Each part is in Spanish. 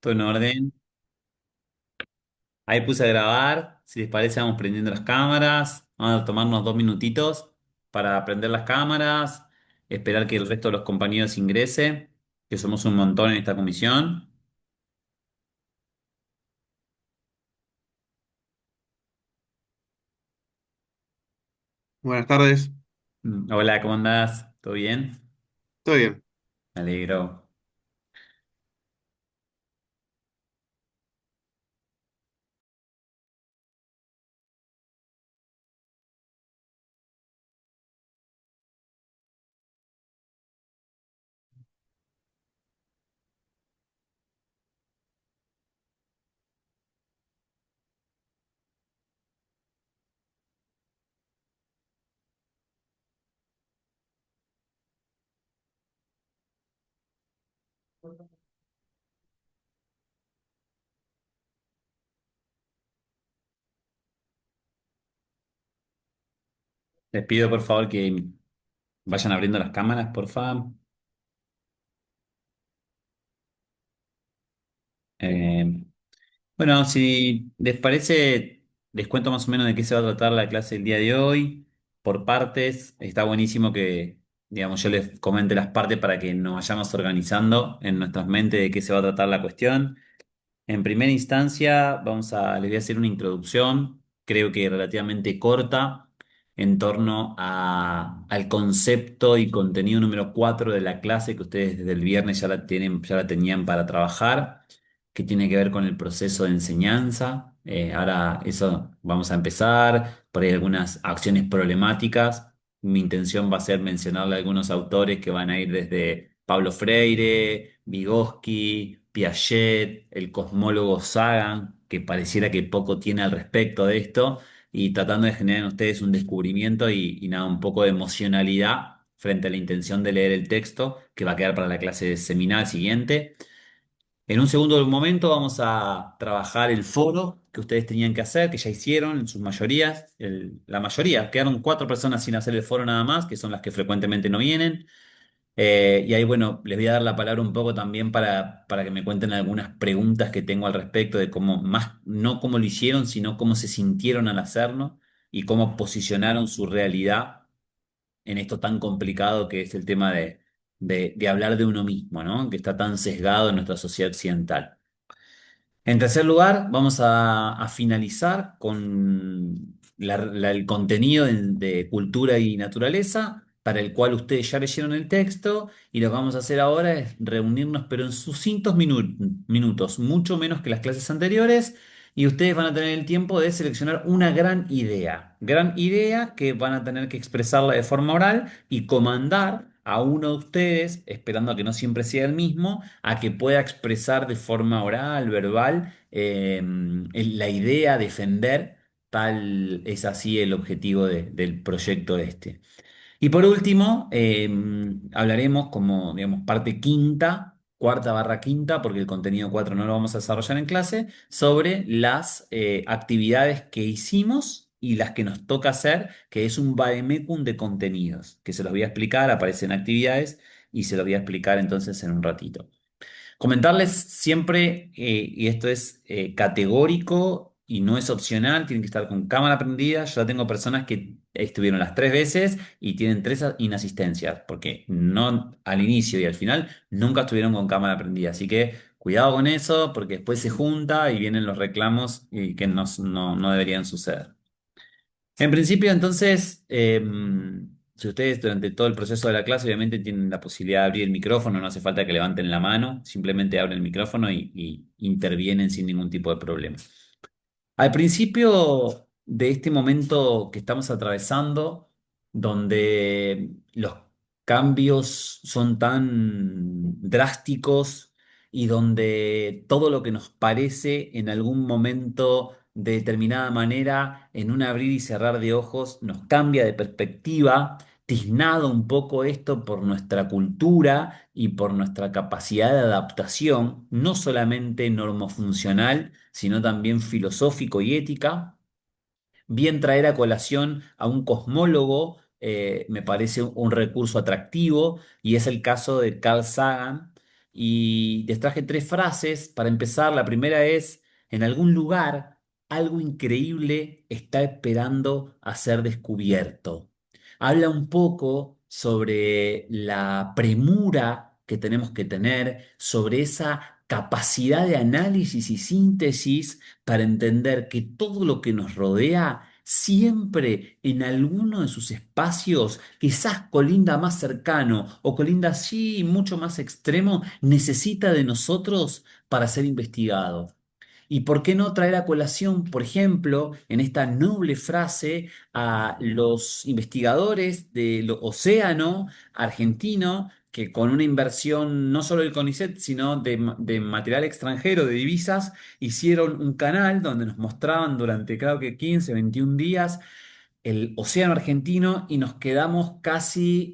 Todo en orden. Ahí puse a grabar. Si les parece, vamos prendiendo las cámaras. Vamos a tomarnos 2 minutitos para prender las cámaras, esperar que el resto de los compañeros ingrese, que somos un montón en esta comisión. Buenas tardes, Hola, ¿cómo andás? ¿Todo bien? todo bien. Me alegro. Les pido por favor que vayan abriendo las cámaras, por favor. Bueno, si les parece, les cuento más o menos de qué se va a tratar la clase del día de hoy. Por partes, está buenísimo que, digamos, yo les comente las partes para que nos vayamos organizando en nuestras mentes de qué se va a tratar la cuestión. En primera instancia, les voy a hacer una introducción, creo que relativamente corta, en torno al concepto y contenido número 4 de la clase que ustedes desde el viernes ya la tenían para trabajar, que tiene que ver con el proceso de enseñanza. Ahora eso vamos a empezar, por ahí algunas acciones problemáticas. Mi intención va a ser mencionarle a algunos autores que van a ir desde Pablo Freire, Vygotsky, Piaget, el cosmólogo Sagan, que pareciera que poco tiene al respecto de esto, y tratando de generar en ustedes un descubrimiento y nada, un poco de emocionalidad frente a la intención de leer el texto que va a quedar para la clase seminal siguiente. En un segundo momento vamos a trabajar el foro que ustedes tenían que hacer, que ya hicieron en sus mayorías. La mayoría, quedaron 4 personas sin hacer el foro nada más, que son las que frecuentemente no vienen. Y ahí, bueno, les voy a dar la palabra un poco también para que me cuenten algunas preguntas que tengo al respecto de cómo, más, no cómo lo hicieron, sino cómo se sintieron al hacerlo y cómo posicionaron su realidad en esto tan complicado que es el tema de hablar de uno mismo, ¿no? Que está tan sesgado en nuestra sociedad occidental. En tercer lugar, vamos a finalizar con el contenido de cultura y naturaleza, para el cual ustedes ya leyeron el texto, y lo que vamos a hacer ahora es reunirnos, pero en sucintos minutos, mucho menos que las clases anteriores, y ustedes van a tener el tiempo de seleccionar una gran idea que van a tener que expresarla de forma oral y comandar a uno de ustedes, esperando a que no siempre sea el mismo, a que pueda expresar de forma oral, verbal, la idea, defender, tal es así el objetivo del proyecto este. Y por último, hablaremos como, digamos, parte quinta, cuarta barra quinta, porque el contenido 4 no lo vamos a desarrollar en clase, sobre las actividades que hicimos y las que nos toca hacer, que es un vademecum de contenidos, que se los voy a explicar, aparecen actividades y se los voy a explicar entonces en un ratito. Comentarles siempre, y esto es categórico y no es opcional, tienen que estar con cámara prendida. Yo tengo personas que estuvieron las 3 veces y tienen 3 inasistencias, porque no al inicio y al final nunca estuvieron con cámara prendida. Así que cuidado con eso, porque después se junta y vienen los reclamos y que no deberían suceder. En principio, entonces, si ustedes durante todo el proceso de la clase obviamente tienen la posibilidad de abrir el micrófono, no hace falta que levanten la mano, simplemente abren el micrófono y intervienen sin ningún tipo de problema. Al principio de este momento que estamos atravesando, donde los cambios son tan drásticos y donde todo lo que nos parece en algún momento de determinada manera, en un abrir y cerrar de ojos, nos cambia de perspectiva, tiznado un poco esto por nuestra cultura y por nuestra capacidad de adaptación, no solamente normofuncional, sino también filosófico y ética. Bien traer a colación a un cosmólogo me parece un recurso atractivo y es el caso de Carl Sagan y les traje tres frases para empezar. La primera es, en algún lugar, algo increíble está esperando a ser descubierto. Habla un poco sobre la premura que tenemos que tener, sobre esa capacidad de análisis y síntesis para entender que todo lo que nos rodea siempre en alguno de sus espacios, quizás colinda más cercano o colinda sí mucho más extremo, necesita de nosotros para ser investigado. ¿Y por qué no traer a colación, por ejemplo, en esta noble frase a los investigadores del océano argentino que con una inversión no solo del CONICET, sino de material extranjero, de divisas, hicieron un canal donde nos mostraban durante creo que 15, 21 días el océano argentino y nos quedamos casi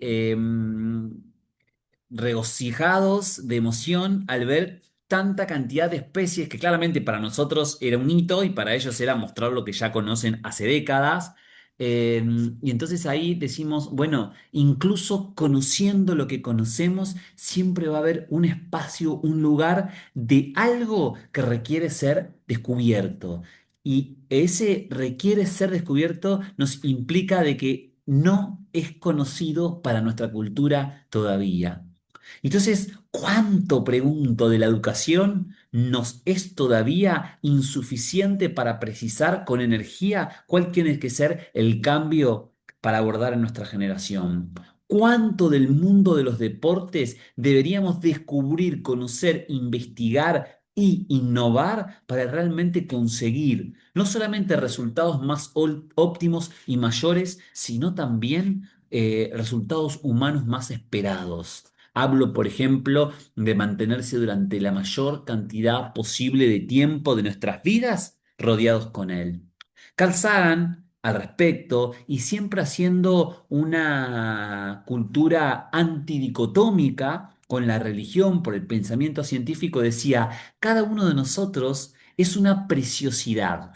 regocijados de emoción al ver tanta cantidad de especies que claramente para nosotros era un hito y para ellos era mostrar lo que ya conocen hace décadas. Eh, y entonces ahí decimos, bueno, incluso conociendo lo que conocemos, siempre va a haber un espacio, un lugar de algo que requiere ser descubierto. Y ese requiere ser descubierto nos implica de que no es conocido para nuestra cultura todavía. Entonces, ¿cuánto, pregunto, de la educación nos es todavía insuficiente para precisar con energía cuál tiene que ser el cambio para abordar en nuestra generación? ¿Cuánto del mundo de los deportes deberíamos descubrir, conocer, investigar y innovar para realmente conseguir no solamente resultados más óptimos y mayores, sino también resultados humanos más esperados? Hablo, por ejemplo, de mantenerse durante la mayor cantidad posible de tiempo de nuestras vidas rodeados con él. Carl Sagan, al respecto, y siempre haciendo una cultura antidicotómica con la religión por el pensamiento científico, decía, cada uno de nosotros es una preciosidad,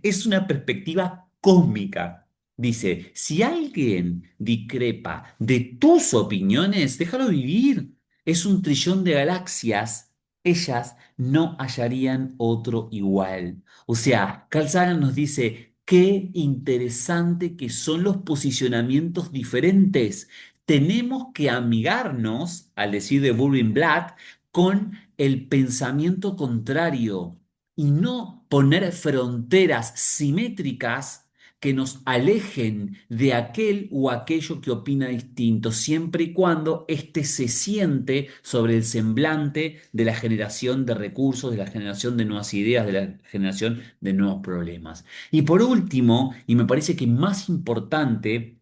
es una perspectiva cósmica. Dice, si alguien discrepa de tus opiniones, déjalo vivir. Es un trillón de galaxias. Ellas no hallarían otro igual. O sea, Carl Sagan nos dice, qué interesante que son los posicionamientos diferentes. Tenemos que amigarnos, al decir de Burning Black, con el pensamiento contrario y no poner fronteras simétricas que nos alejen de aquel o aquello que opina distinto, siempre y cuando éste se siente sobre el semblante de la generación de recursos, de la generación de nuevas ideas, de la generación de nuevos problemas. Y por último, y me parece que más importante,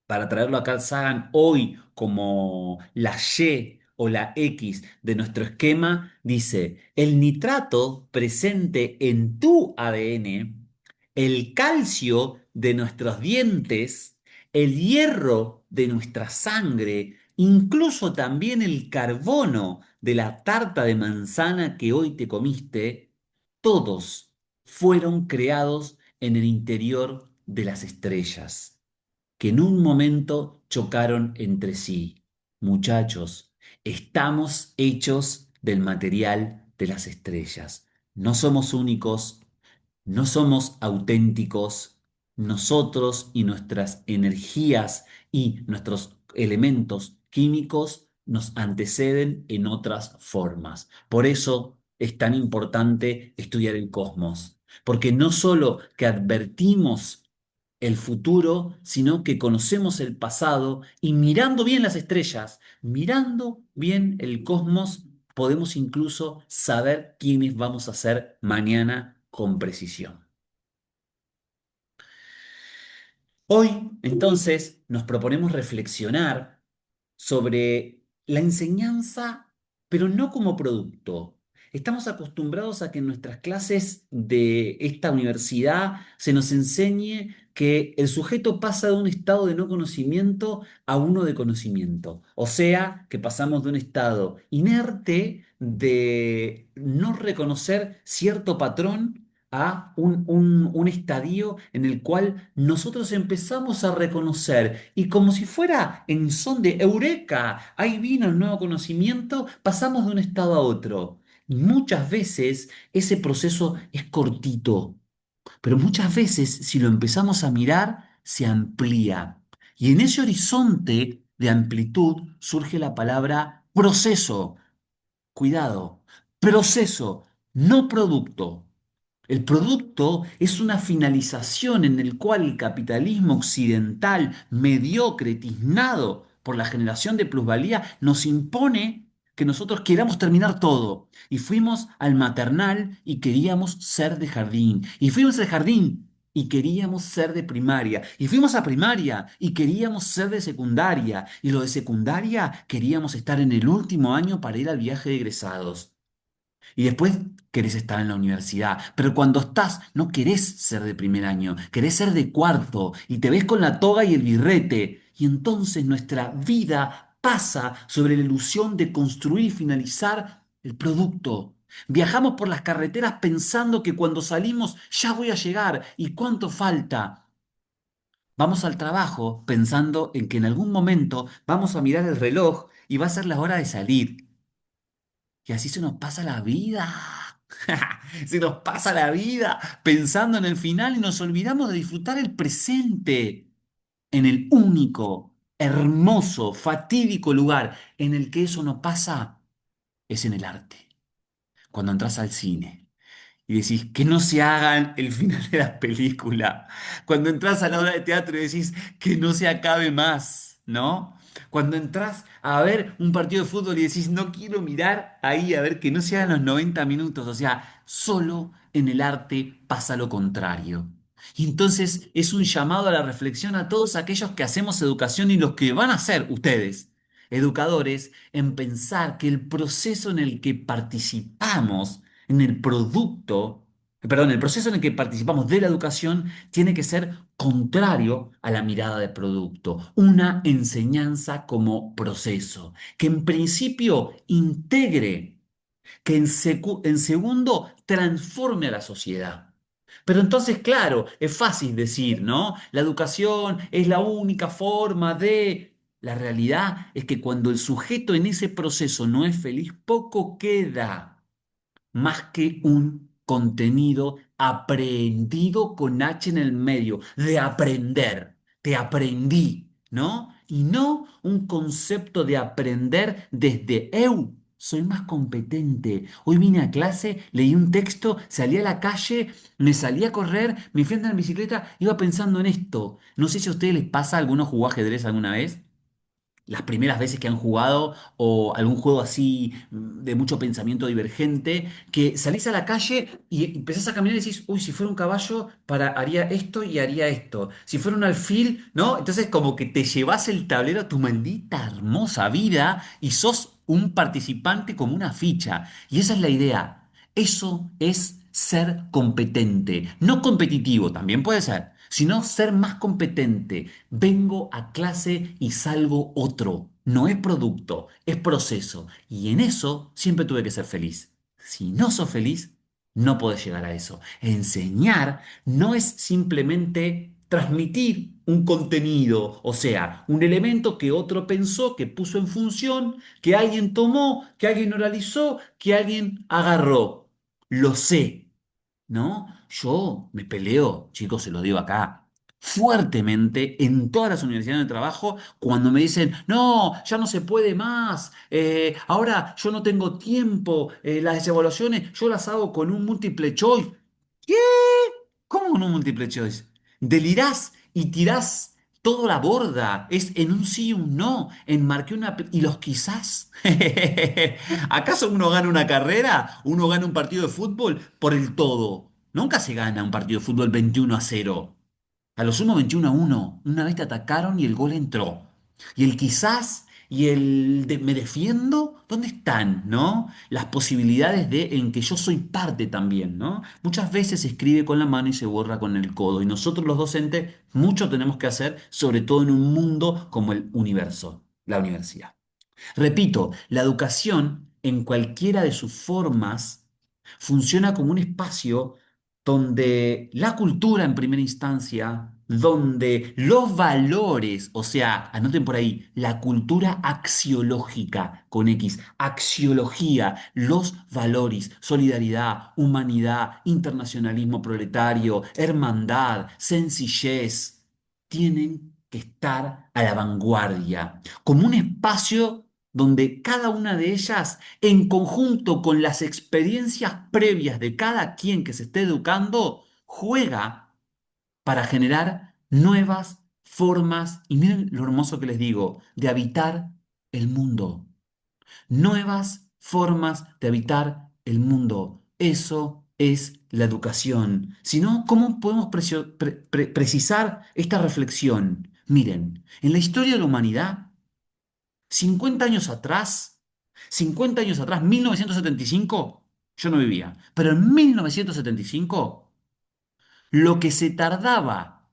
para traerlo a Carl Sagan hoy como la Y o la X de nuestro esquema, dice, el nitrato presente en tu ADN, el calcio de nuestros dientes, el hierro de nuestra sangre, incluso también el carbono de la tarta de manzana que hoy te comiste, todos fueron creados en el interior de las estrellas que en un momento chocaron entre sí. Muchachos, estamos hechos del material de las estrellas. No somos únicos, no somos auténticos. Nosotros y nuestras energías y nuestros elementos químicos nos anteceden en otras formas. Por eso es tan importante estudiar el cosmos, porque no solo que advertimos el futuro, sino que conocemos el pasado y mirando bien las estrellas, mirando bien el cosmos, podemos incluso saber quiénes vamos a ser mañana con precisión. Hoy, entonces, nos proponemos reflexionar sobre la enseñanza, pero no como producto. Estamos acostumbrados a que en nuestras clases de esta universidad se nos enseñe que el sujeto pasa de un estado de no conocimiento a uno de conocimiento. O sea, que pasamos de un estado inerte de no reconocer cierto patrón a un estadio en el cual nosotros empezamos a reconocer y como si fuera en son de Eureka, ahí vino el nuevo conocimiento, pasamos de un estado a otro. Y muchas veces ese proceso es cortito, pero muchas veces si lo empezamos a mirar, se amplía. Y en ese horizonte de amplitud surge la palabra proceso. Cuidado, proceso, no producto. El producto es una finalización en el cual el capitalismo occidental, mediocre, tiznado por la generación de plusvalía, nos impone que nosotros queramos terminar todo. Y fuimos al maternal y queríamos ser de jardín. Y fuimos al jardín y queríamos ser de primaria. Y fuimos a primaria y queríamos ser de secundaria. Y lo de secundaria queríamos estar en el último año para ir al viaje de egresados. Y después querés estar en la universidad, pero cuando estás no querés ser de primer año, querés ser de cuarto y te ves con la toga y el birrete. Y entonces nuestra vida pasa sobre la ilusión de construir y finalizar el producto. Viajamos por las carreteras pensando que cuando salimos ya voy a llegar y cuánto falta. Vamos al trabajo pensando en que en algún momento vamos a mirar el reloj y va a ser la hora de salir. Y así se nos pasa la vida. Se nos pasa la vida pensando en el final y nos olvidamos de disfrutar el presente en el único, hermoso, fatídico lugar en el que eso no pasa es en el arte. Cuando entras al cine y decís que no se hagan el final de la película. Cuando entras a la obra de teatro y decís que no se acabe más, ¿no? Cuando entras a ver un partido de fútbol y decís no quiero mirar ahí a ver que no se hagan los 90 minutos, o sea, solo en el arte pasa lo contrario. Y entonces es un llamado a la reflexión a todos aquellos que hacemos educación y los que van a ser ustedes, educadores, en pensar que el proceso en el que participamos en el producto, perdón, el proceso en el que participamos de la educación tiene que ser contrario a la mirada de producto, una enseñanza como proceso, que en principio integre, que en segundo transforme a la sociedad. Pero entonces, claro, es fácil decir, ¿no? La educación es la única forma de... La realidad es que cuando el sujeto en ese proceso no es feliz, poco queda más que un contenido aprendido con H en el medio, de aprender, te aprendí, ¿no? Y no un concepto de aprender desde eu. Soy más competente. Hoy vine a clase, leí un texto, salí a la calle, me salí a correr, me fui a andar en bicicleta, iba pensando en esto. No sé si a ustedes les pasa, ¿alguno jugó ajedrez alguna vez? Las primeras veces que han jugado o algún juego así de mucho pensamiento divergente, que salís a la calle y empezás a caminar y decís, uy, si fuera un caballo, haría esto y haría esto. Si fuera un alfil, ¿no? Entonces como que te llevas el tablero a tu maldita hermosa vida y sos un participante como una ficha. Y esa es la idea. Eso es ser competente, no competitivo, también puede ser, sino ser más competente. Vengo a clase y salgo otro. No es producto, es proceso. Y en eso siempre tuve que ser feliz. Si no sos feliz, no podés llegar a eso. Enseñar no es simplemente transmitir un contenido, o sea, un elemento que otro pensó, que puso en función, que alguien tomó, que alguien oralizó, que alguien agarró. Lo sé, ¿no? Yo me peleo, chicos, se lo digo acá, fuertemente en todas las universidades de trabajo cuando me dicen, no, ya no se puede más, ahora yo no tengo tiempo, las evaluaciones yo las hago con un múltiple choice. ¿Qué? ¿Cómo con un múltiple choice? Delirás y tirás todo a la borda. Es en un sí y un no, en marqué una... ¿Y los quizás? ¿Acaso uno gana una carrera? ¿Uno gana un partido de fútbol por el todo? Nunca se gana un partido de fútbol 21-0. A lo sumo 21-1. Una vez te atacaron y el gol entró. Y el quizás y me defiendo, ¿dónde están, no? Las posibilidades de en que yo soy parte también, ¿no? Muchas veces se escribe con la mano y se borra con el codo. Y nosotros los docentes mucho tenemos que hacer, sobre todo en un mundo como el universo, la universidad. Repito, la educación en cualquiera de sus formas funciona como un espacio donde la cultura en primera instancia, donde los valores, o sea, anoten por ahí, la cultura axiológica con X, axiología, los valores, solidaridad, humanidad, internacionalismo proletario, hermandad, sencillez, tienen que estar a la vanguardia, como un espacio donde cada una de ellas, en conjunto con las experiencias previas de cada quien que se esté educando, juega para generar nuevas formas, y miren lo hermoso que les digo, de habitar el mundo. Nuevas formas de habitar el mundo. Eso es la educación. Si no, ¿cómo podemos precisar esta reflexión? Miren, en la historia de la humanidad, 50 años atrás, 50 años atrás, 1975, yo no vivía, pero en 1975, lo que se tardaba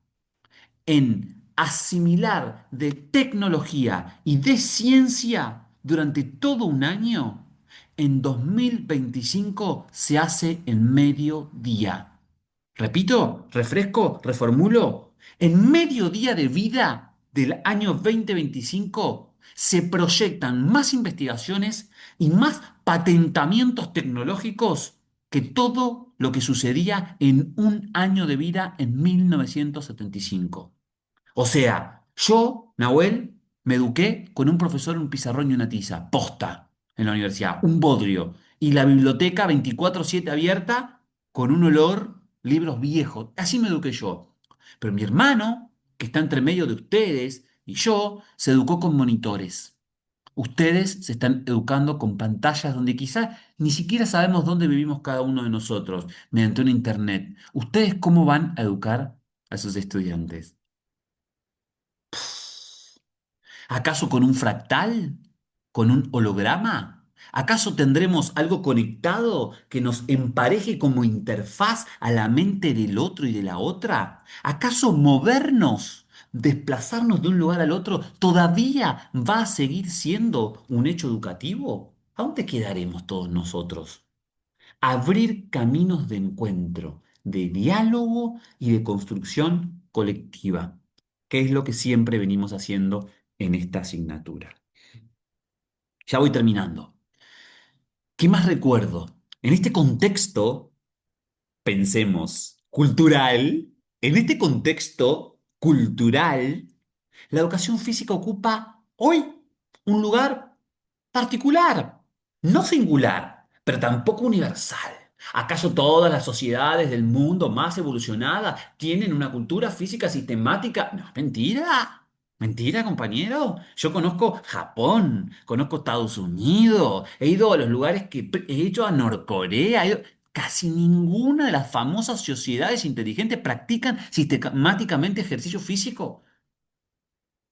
en asimilar de tecnología y de ciencia durante todo un año, en 2025 se hace en medio día. Repito, refresco, reformulo. En medio día de vida del año 2025 se proyectan más investigaciones y más patentamientos tecnológicos que todo lo que sucedía en un año de vida en 1975. O sea, yo, Nahuel, me eduqué con un profesor, un pizarrón y una tiza, posta, en la universidad, un bodrio. Y la biblioteca 24/7 abierta con un olor, libros viejos. Así me eduqué yo. Pero mi hermano, que está entre medio de ustedes y yo, se educó con monitores. Ustedes se están educando con pantallas donde quizás ni siquiera sabemos dónde vivimos cada uno de nosotros, mediante un internet. ¿Ustedes cómo van a educar a sus estudiantes? ¿Acaso con un fractal? ¿Con un holograma? ¿Acaso tendremos algo conectado que nos empareje como interfaz a la mente del otro y de la otra? ¿Acaso movernos, desplazarnos de un lugar al otro, todavía va a seguir siendo un hecho educativo? ¿A dónde quedaremos todos nosotros? Abrir caminos de encuentro, de diálogo y de construcción colectiva, que es lo que siempre venimos haciendo en esta asignatura. Ya voy terminando. ¿Qué más recuerdo? En este contexto, pensemos, cultural, en este contexto cultural, la educación física ocupa hoy un lugar particular, no singular, pero tampoco universal. ¿Acaso todas las sociedades del mundo más evolucionadas tienen una cultura física sistemática? No, mentira. Mentira, compañero. Yo conozco Japón, conozco Estados Unidos, he ido a los lugares que he ido a Norcorea, casi ninguna de las famosas sociedades inteligentes practican sistemáticamente ejercicio físico.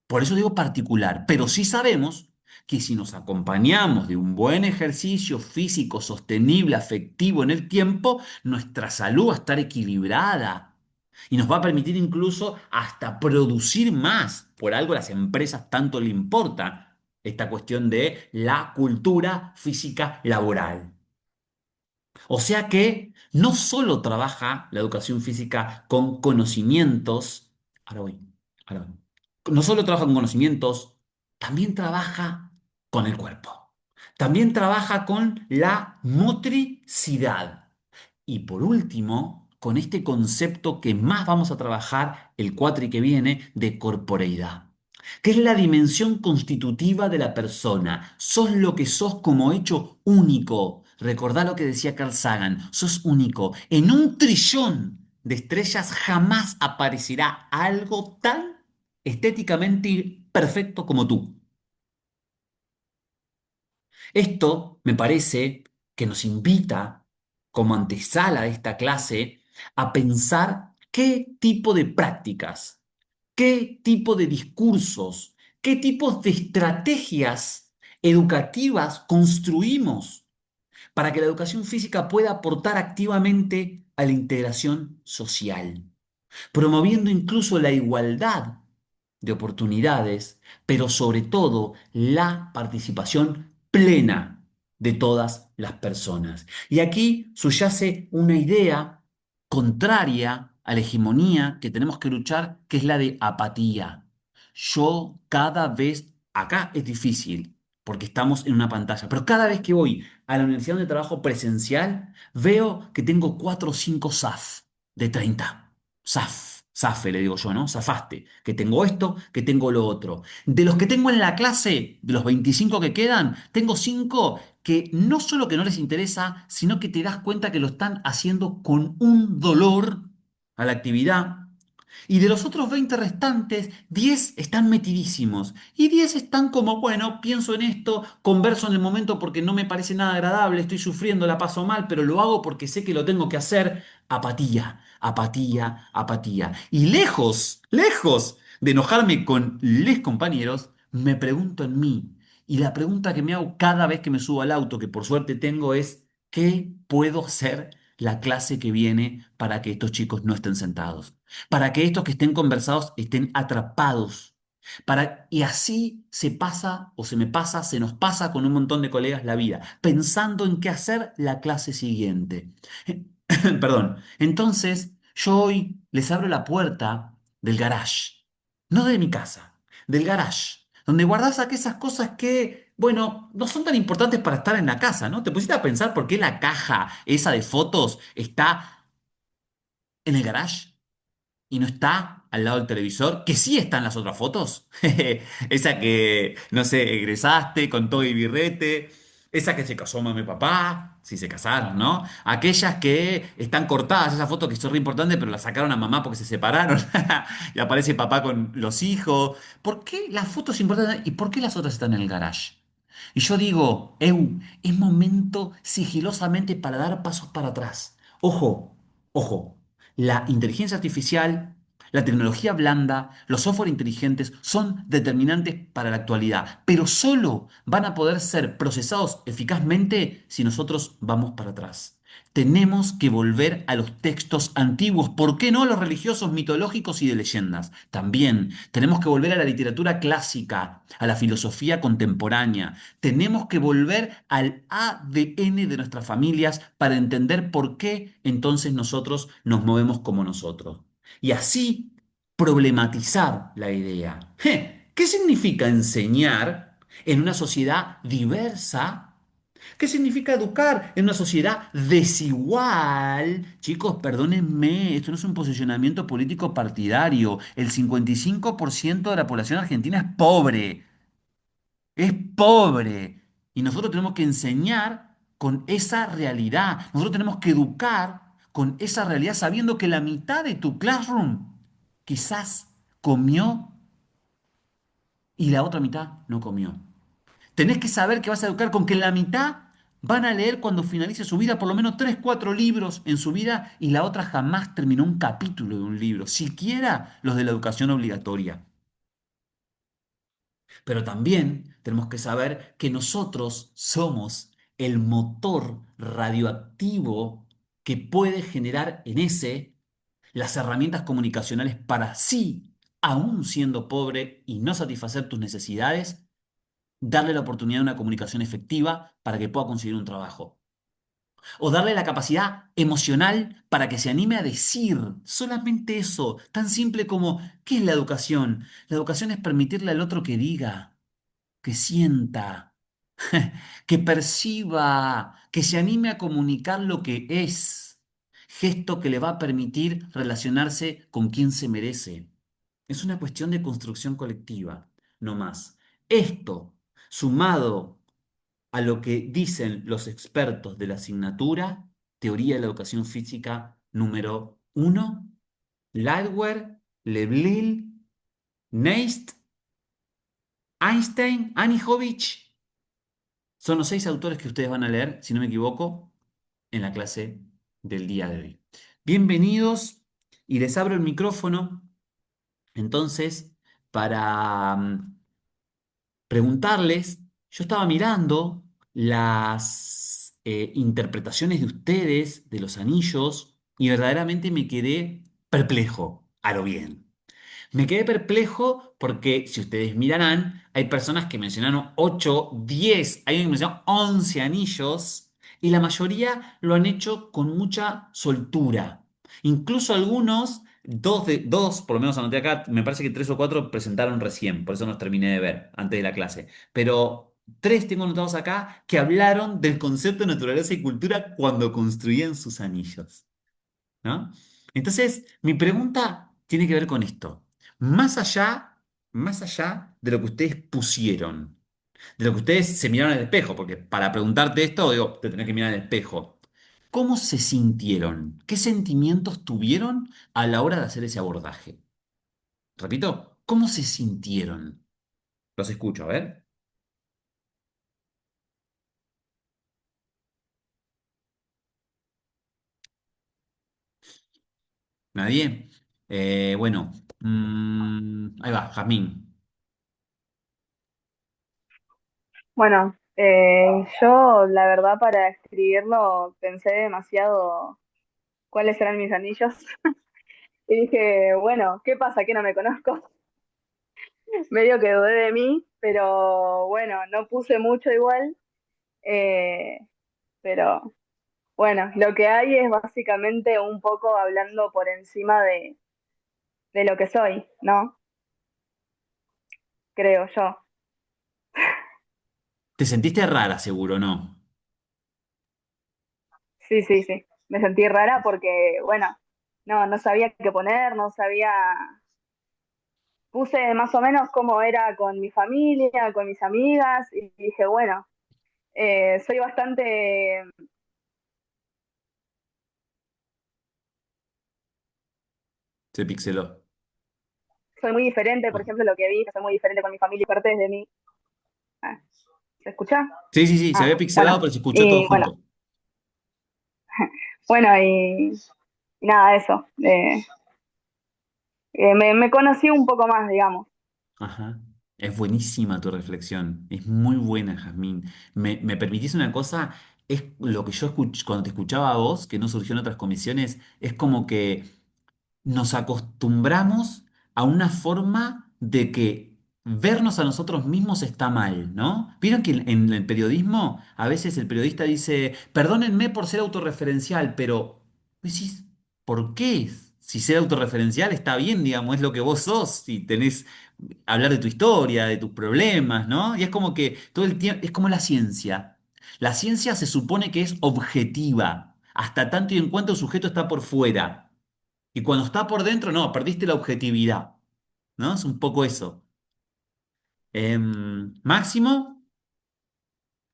Por eso digo particular, pero sí sabemos que si nos acompañamos de un buen ejercicio físico sostenible, afectivo en el tiempo, nuestra salud va a estar equilibrada y nos va a permitir incluso hasta producir más. Por algo a las empresas tanto le importa esta cuestión de la cultura física laboral. O sea que no solo trabaja la educación física con conocimientos, ahora voy, ahora voy. No solo trabaja con conocimientos, también trabaja con el cuerpo. También trabaja con la motricidad. Y por último, con este concepto que más vamos a trabajar el cuatri que viene de corporeidad, que es la dimensión constitutiva de la persona. Sos lo que sos como hecho único. Recordá lo que decía Carl Sagan, sos único. En un trillón de estrellas jamás aparecerá algo tan estéticamente perfecto como tú. Esto me parece que nos invita, como antesala de esta clase, a pensar qué tipo de prácticas, qué tipo de discursos, qué tipos de estrategias educativas construimos para que la educación física pueda aportar activamente a la integración social, promoviendo incluso la igualdad de oportunidades, pero sobre todo la participación plena de todas las personas. Y aquí subyace una idea contraria a la hegemonía que tenemos que luchar, que es la de apatía. Yo cada vez, acá es difícil, porque estamos en una pantalla, pero cada vez que voy a la universidad donde trabajo presencial, veo que tengo 4 o 5 SAF de 30. SAFE le digo yo, ¿no? Zafaste, que tengo esto, que tengo lo otro. De los que tengo en la clase, de los 25 que quedan, tengo 5 que no solo que no les interesa, sino que te das cuenta que lo están haciendo con un dolor a la actividad. Y de los otros 20 restantes, 10 están metidísimos. Y 10 están como, bueno, pienso en esto, converso en el momento porque no me parece nada agradable, estoy sufriendo, la paso mal, pero lo hago porque sé que lo tengo que hacer. Apatía, apatía, apatía. Y lejos de enojarme con les compañeros, me pregunto en mí. Y la pregunta que me hago cada vez que me subo al auto, que por suerte tengo, es, ¿qué puedo hacer la clase que viene para que estos chicos no estén sentados? Para que estos que estén conversados estén atrapados. Y así se pasa o se me pasa, se nos pasa con un montón de colegas la vida, pensando en qué hacer la clase siguiente. Perdón. Entonces, yo hoy les abro la puerta del garage, no de mi casa, del garage, donde guardás aquellas cosas que, bueno, no son tan importantes para estar en la casa, ¿no? ¿Te pusiste a pensar por qué la caja esa de fotos está en el garage y no está al lado del televisor, que sí están las otras fotos? Esa que, no sé, egresaste con todo y birrete, esa que se casó mamá y papá, si se casaron, ¿no? Aquellas que están cortadas, esas fotos que son re importantes, pero las sacaron a mamá porque se separaron y aparece papá con los hijos. ¿Por qué las fotos importantes y por qué las otras están en el garage? Y yo digo, es momento sigilosamente para dar pasos para atrás. Ojo, ojo, la inteligencia artificial, la tecnología blanda, los software inteligentes son determinantes para la actualidad, pero solo van a poder ser procesados eficazmente si nosotros vamos para atrás. Tenemos que volver a los textos antiguos, ¿por qué no a los religiosos, mitológicos y de leyendas? También tenemos que volver a la literatura clásica, a la filosofía contemporánea. Tenemos que volver al ADN de nuestras familias para entender por qué entonces nosotros nos movemos como nosotros. Y así problematizar la idea. ¿Qué significa enseñar en una sociedad diversa? ¿Qué significa educar en una sociedad desigual? Chicos, perdónenme, esto no es un posicionamiento político partidario. El 55% de la población argentina es pobre. Es pobre. Y nosotros tenemos que enseñar con esa realidad. Nosotros tenemos que educar con esa realidad sabiendo que la mitad de tu classroom quizás comió y la otra mitad no comió. Tenés que saber que vas a educar con que la mitad van a leer cuando finalice su vida por lo menos 3 4 libros en su vida y la otra jamás terminó un capítulo de un libro, siquiera los de la educación obligatoria. Pero también tenemos que saber que nosotros somos el motor radioactivo que puede generar en ese las herramientas comunicacionales para sí, aún siendo pobre y no satisfacer tus necesidades, darle la oportunidad de una comunicación efectiva para que pueda conseguir un trabajo. O darle la capacidad emocional para que se anime a decir solamente eso, tan simple como, ¿qué es la educación? La educación es permitirle al otro que diga, que sienta, que perciba, que se anime a comunicar lo que es, gesto que le va a permitir relacionarse con quien se merece. Es una cuestión de construcción colectiva, no más. Esto, sumado a lo que dicen los expertos de la asignatura, Teoría de la Educación Física número 1, Lightware, Leblil, Neist, Einstein, Anihovich, son los 6 autores que ustedes van a leer, si no me equivoco, en la clase del día de hoy. Bienvenidos y les abro el micrófono entonces para preguntarles, yo estaba mirando las interpretaciones de ustedes de los anillos y verdaderamente me quedé perplejo, a lo bien. Me quedé perplejo porque, si ustedes mirarán, hay personas que mencionaron 8, 10, hay alguien que mencionó 11 anillos y la mayoría lo han hecho con mucha soltura. Incluso algunos, dos, por lo menos anoté acá, me parece que tres o cuatro presentaron recién, por eso no los terminé de ver antes de la clase. Pero tres tengo anotados acá que hablaron del concepto de naturaleza y cultura cuando construían sus anillos, ¿no? Entonces, mi pregunta tiene que ver con esto. Más allá, más allá de lo que ustedes pusieron, de lo que ustedes se miraron al espejo, porque para preguntarte esto, digo, te tenés que mirar al espejo. ¿Cómo se sintieron? ¿Qué sentimientos tuvieron a la hora de hacer ese abordaje? Repito, ¿cómo se sintieron? Los escucho, a ver. ¿Nadie? Bueno, ahí va, Jazmín. Bueno, yo la verdad para escribirlo pensé demasiado cuáles eran mis anillos y dije, bueno, ¿qué pasa que no me conozco? Medio que dudé de mí, pero bueno, no puse mucho igual, eh, pero bueno, lo que hay es básicamente un poco hablando por encima de lo que soy, ¿no? Creo yo. Te sentiste rara, seguro, ¿no? Sí, sí, sí. Me sentí rara porque, bueno, no sabía qué poner, no sabía. Puse más o menos cómo era con mi familia, con mis amigas, y dije, bueno, soy bastante, Se pixeló. soy muy diferente, por ejemplo, lo que vi, que soy muy diferente con mi familia y parte de mí. Ah, ¿se escucha? Sí, sí, sí, se había Ah, bueno, pixelado, pero se escuchó todo y bueno, junto. bueno, y nada, eso. Me conocí un poco más, digamos. Ajá. Es buenísima tu reflexión, es muy buena, Jazmín. ¿Me permitís una cosa? Es lo que yo escuché cuando te escuchaba a vos, que no surgió en otras comisiones, es como que nos acostumbramos a una forma de que vernos a nosotros mismos está mal, ¿no? Vieron que en el periodismo a veces el periodista dice, perdónenme por ser autorreferencial, pero vos decís, ¿por qué? Si ser autorreferencial está bien, digamos, es lo que vos sos, si tenés hablar de tu historia, de tus problemas, ¿no? Y es como que todo el tiempo, es como la ciencia. La ciencia se supone que es objetiva, hasta tanto y en cuanto el sujeto está por fuera. Y cuando está por dentro, no, perdiste la objetividad, ¿no? Es un poco eso. Máximo,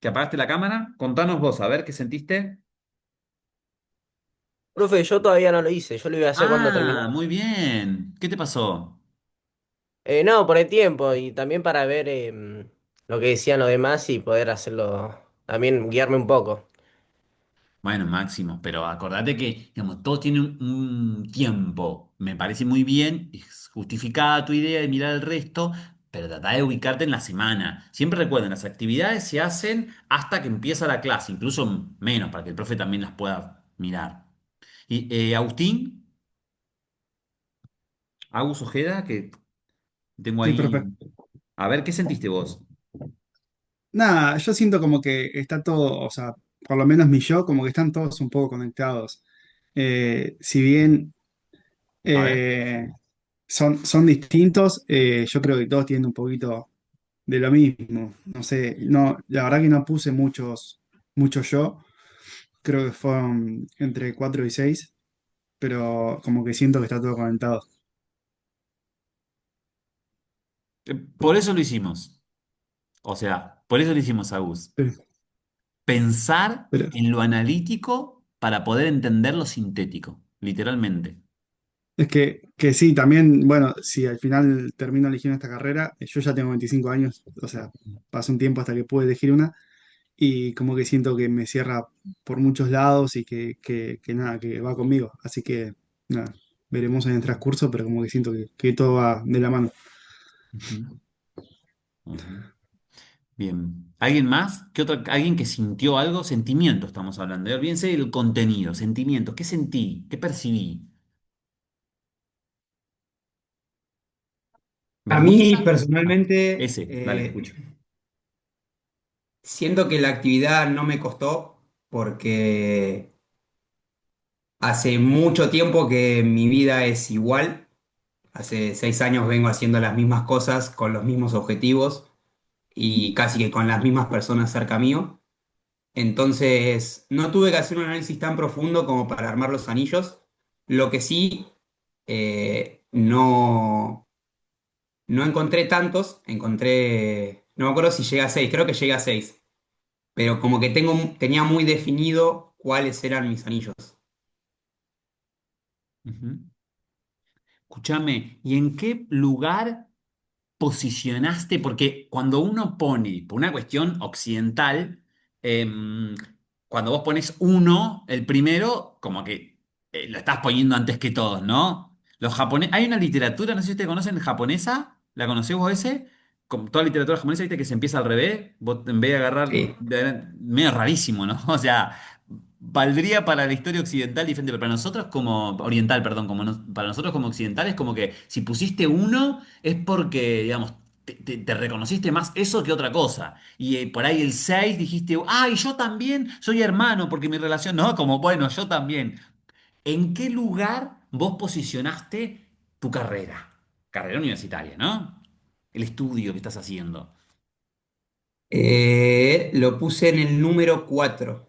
que apagaste la cámara, contanos vos, a ver qué sentiste. Profe, yo todavía no lo hice, yo lo iba a hacer cuando Ah, terminara. muy bien. ¿Qué te pasó? No, por el tiempo y también para ver lo que decían los demás y poder hacerlo, también guiarme un poco. Bueno, Máximo, pero acordate que, digamos, todo tiene un tiempo. Me parece muy bien, es justificada tu idea de mirar el resto, pero trata de ubicarte en la semana. Siempre recuerden, las actividades se hacen hasta que empieza la clase, incluso menos, para que el profe también las pueda mirar. Y Agustín, Agus Ojeda, que tengo Sí, profe. ahí. A ver, ¿qué sentiste vos? Nada, yo siento como que está todo, o sea, por lo menos mi yo, como que están todos un poco conectados. Si bien A ver. eh, son distintos, yo creo que todos tienen un poquito de lo mismo. No sé, no, la verdad que no puse muchos yo, creo que fueron entre 4 y 6, pero como que siento que está todo conectado. Por eso lo hicimos. O sea, por eso lo hicimos, Agus. Pero, Pensar pero en lo analítico para poder entender lo sintético, literalmente. es que sí, también, bueno, si al final termino eligiendo esta carrera, yo ya tengo 25 años, o sea, pasó un tiempo hasta que pude elegir una, y como que siento que me cierra por muchos lados y que nada, que va conmigo. Así que nada, veremos en el transcurso, pero como que siento que todo va de la mano. Ujú, ujú. Bien. ¿Alguien más? ¿Qué otro, alguien que sintió algo? Sentimiento estamos hablando. Olvídense del contenido, sentimientos. ¿Qué sentí? ¿Qué percibí? A ¿Vergüenza? mí Ah, personalmente ese, dale, te escucho. siento que la actividad no me costó porque hace mucho tiempo que mi vida es igual. Hace 6 años vengo haciendo las mismas cosas con los mismos objetivos y casi que con las mismas personas cerca mío. Entonces, no tuve que hacer un análisis tan profundo como para armar los anillos. Lo que sí, no encontré tantos, no me acuerdo si llegué a 6, creo que llegué a 6, pero como que tenía muy definido cuáles eran mis anillos. Ujú. Escúchame, ¿y en qué lugar posicionaste? Porque cuando uno pone, por una cuestión occidental, em, cuando vos pones uno, el primero, como que lo estás poniendo antes que todos, ¿no? Los japoneses, hay una literatura, no sé si ustedes conocen japonesa, ¿la conocés vos ese? Como toda literatura japonesa, viste que se empieza al revés, vos en vez de agarrar, Sí. medio rarísimo, ¿no? O sea, valdría para la historia occidental diferente, pero para nosotros como, oriental, perdón, para nosotros como occidentales, como que si pusiste uno es porque, digamos, te reconociste más eso que otra cosa. Y por ahí el 6 dijiste, ay, yo también soy hermano, porque mi relación, no, como bueno, yo también. ¿En qué lugar vos posicionaste tu carrera? Carrera universitaria, ¿no? El estudio que estás haciendo. Lo puse en el número 4.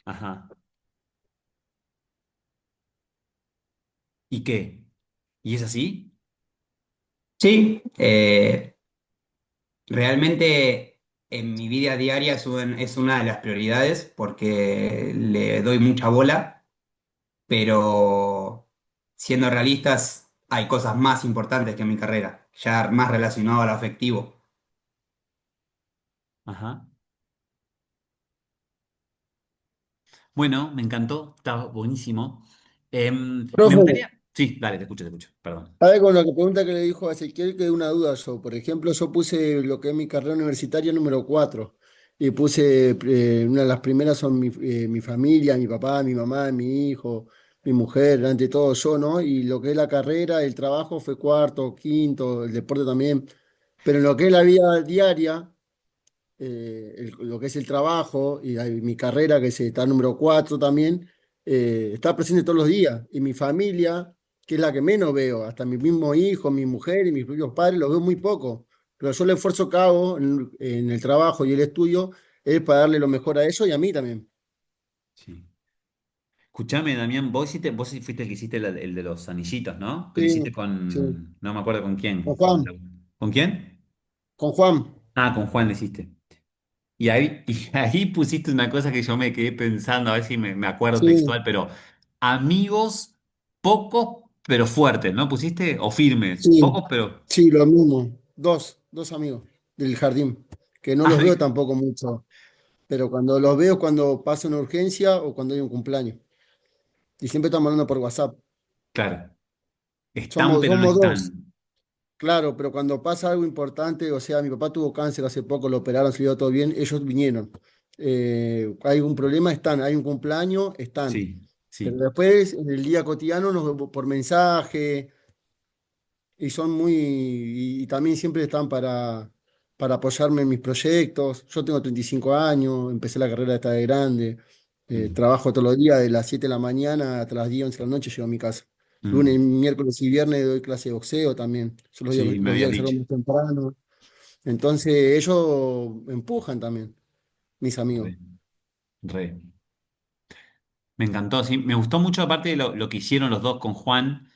Ajá. ¿Y qué? ¿Y es así? Sí, realmente en mi vida diaria es una de las prioridades porque le doy mucha bola, pero siendo realistas hay cosas más importantes que mi carrera, ya más relacionado a lo afectivo. Ajá. Bueno, me encantó, está buenísimo. Me Profe, gustaría. Sí, dale, te escucho, perdón. a ver con la pregunta que le dijo a Ezequiel, que una duda yo. Por ejemplo, yo puse lo que es mi carrera universitaria número 4 y puse, una de las primeras son mi familia, mi papá, mi mamá, mi hijo, mi mujer, ante todo yo, ¿no? Y lo que es la carrera, el trabajo fue cuarto, quinto, el deporte también. Pero en lo que es la vida diaria, lo que es el trabajo y mi carrera, que está número 4 también, está presente todos los días. Y mi familia, que es la que menos veo, hasta mi mismo hijo, mi mujer y mis propios padres, los veo muy poco. Pero yo el esfuerzo que hago en el trabajo y el estudio es para darle lo mejor a ellos y a mí también. Sí. Escuchame, Damián, vos fuiste el que hiciste el de los anillitos, ¿no? Que lo hiciste Sí, sí. con, no me acuerdo con Con quién. Juan, ¿Con quién? con Juan. Ah, con Juan le hiciste. Y ahí pusiste una cosa que yo me quedé pensando, a ver si me acuerdo Sí, textual, pero amigos pocos pero fuertes, ¿no? Pusiste, o firmes, sí, pocos pero... sí, lo mismo. Dos amigos del jardín, que no Ah, los veo tampoco mucho. Pero cuando los veo es cuando pasa una urgencia o cuando hay un cumpleaños. Y siempre estamos hablando por WhatsApp. claro, están Somos, pero no somos dos, están. claro, pero cuando pasa algo importante, o sea, mi papá tuvo cáncer hace poco, lo operaron, salió todo bien, ellos vinieron. Hay un problema, están, hay un cumpleaños, están. Sí, Pero sí. después, en el día cotidiano, nos vemos por mensaje, y son muy, y también siempre están para apoyarme en mis proyectos. Yo tengo 35 años, empecé la carrera esta de grande, Mm, trabajo todos los días de las 7 de la mañana hasta las 10 11 de la noche llego a mi casa. Lunes, mm. miércoles y viernes doy clase de boxeo también, son Sí, me los días habías que salgo dicho. muy temprano. Entonces ellos empujan también, mis amigos. Re, re. Me encantó, sí. Me gustó mucho, aparte de lo que hicieron los dos con Juan,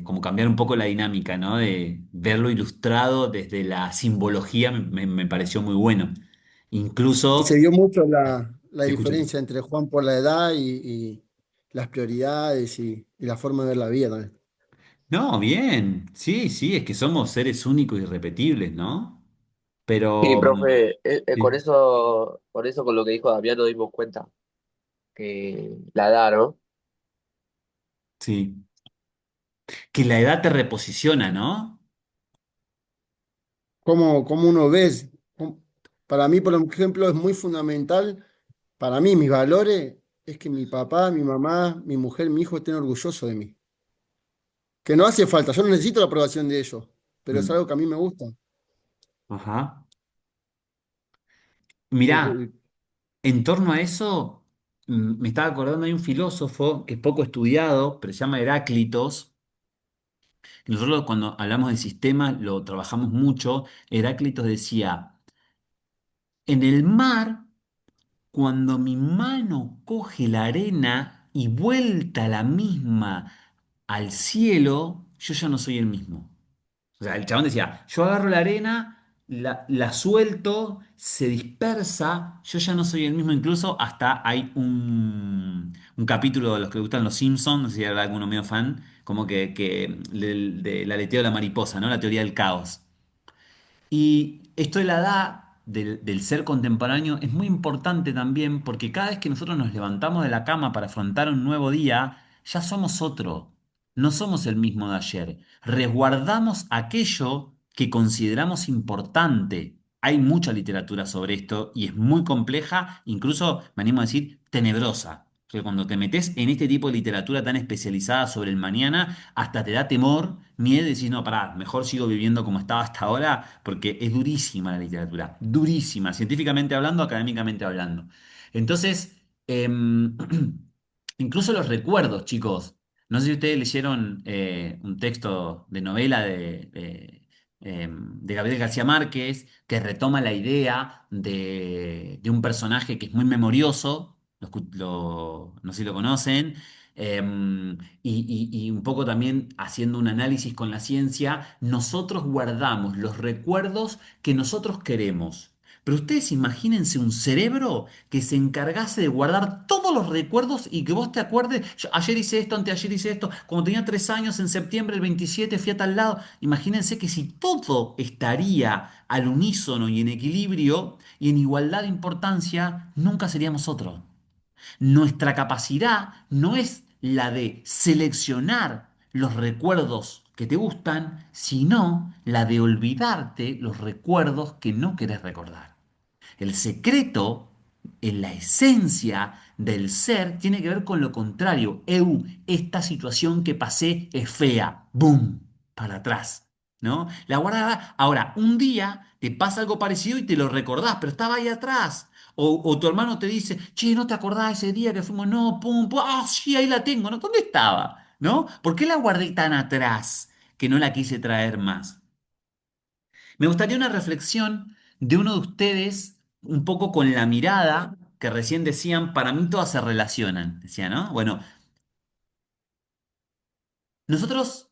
como cambiar un poco la dinámica, ¿no? De verlo ilustrado desde la simbología, me pareció muy bueno. Y se Incluso, vio mucho la te escucho. diferencia entre Juan por la edad y las prioridades y la forma de ver la vida también. No, bien. Sí, sí, es que somos seres únicos y irrepetibles, ¿no? Sí, Pero, profe, sí, por eso con lo que dijo Damián nos dimos cuenta que la edad, ¿no? sí. Que la edad te reposiciona, ¿no? ¿Cómo uno ves? Para mí, por ejemplo, es muy fundamental, para mí, mis valores, es que mi papá, mi mamá, mi mujer, mi hijo estén orgullosos de mí. Que no hace falta, yo no necesito la aprobación de ellos, pero es Mm, algo que a mí me gusta. ajá. Que- Mirá, que- en torno a eso. Me estaba acordando, hay un filósofo que es poco estudiado, pero se llama Heráclitos. Y nosotros cuando hablamos de sistema lo trabajamos mucho. Heráclitos decía, en el mar, cuando mi mano coge la arena y vuelta la misma al cielo, yo ya no soy el mismo. O sea, el chabón decía, yo agarro la arena, la suelto, se dispersa, yo ya no soy el mismo. Incluso hasta hay un capítulo de los que le gustan los Simpsons, no sé si habrá alguno medio fan, como que del aleteo de la mariposa, ¿no? La teoría del caos. Y esto de la edad del ser contemporáneo es muy importante también porque cada vez que nosotros nos levantamos de la cama para afrontar un nuevo día, ya somos otro. No somos el mismo de ayer. Resguardamos aquello que consideramos importante. Hay mucha literatura sobre esto y es muy compleja, incluso me animo a decir tenebrosa. Porque cuando te metes en este tipo de literatura tan especializada sobre el mañana, hasta te da temor, miedo y decís, no, pará, mejor sigo viviendo como estaba hasta ahora, porque es durísima la literatura, durísima, científicamente hablando, académicamente hablando. Entonces, incluso los recuerdos, chicos. No sé si ustedes leyeron un texto de novela de Gabriel García Márquez, que retoma la idea de un personaje que es muy memorioso, no sé si lo conocen, y un poco también haciendo un análisis con la ciencia, nosotros guardamos los recuerdos que nosotros queremos. Pero ustedes imagínense un cerebro que se encargase de guardar todos los recuerdos y que vos te acuerdes, "Yo ayer hice esto, anteayer hice esto, cuando tenía 3 años, en septiembre el 27 fui a tal lado". Imagínense que si todo estaría al unísono y en equilibrio y en igualdad de importancia, nunca seríamos otro. Nuestra capacidad no es la de seleccionar los recuerdos que te gustan, sino la de olvidarte los recuerdos que no querés recordar. El secreto, en la esencia del ser, tiene que ver con lo contrario. Esta situación que pasé es fea. ¡Boom! Para atrás. ¿No? La guardada. Ahora, un día te pasa algo parecido y te lo recordás, pero estaba ahí atrás. O tu hermano te dice, che, ¿no te acordás ese día que fuimos? No, pum, pum, ah, sí, ahí la tengo, ¿no? ¿Dónde estaba? ¿No? ¿Por qué la guardé tan atrás que no la quise traer más? Me gustaría una reflexión de uno de ustedes, un poco con la mirada que recién decían, para mí todas se relacionan, decía, ¿no? Bueno, nosotros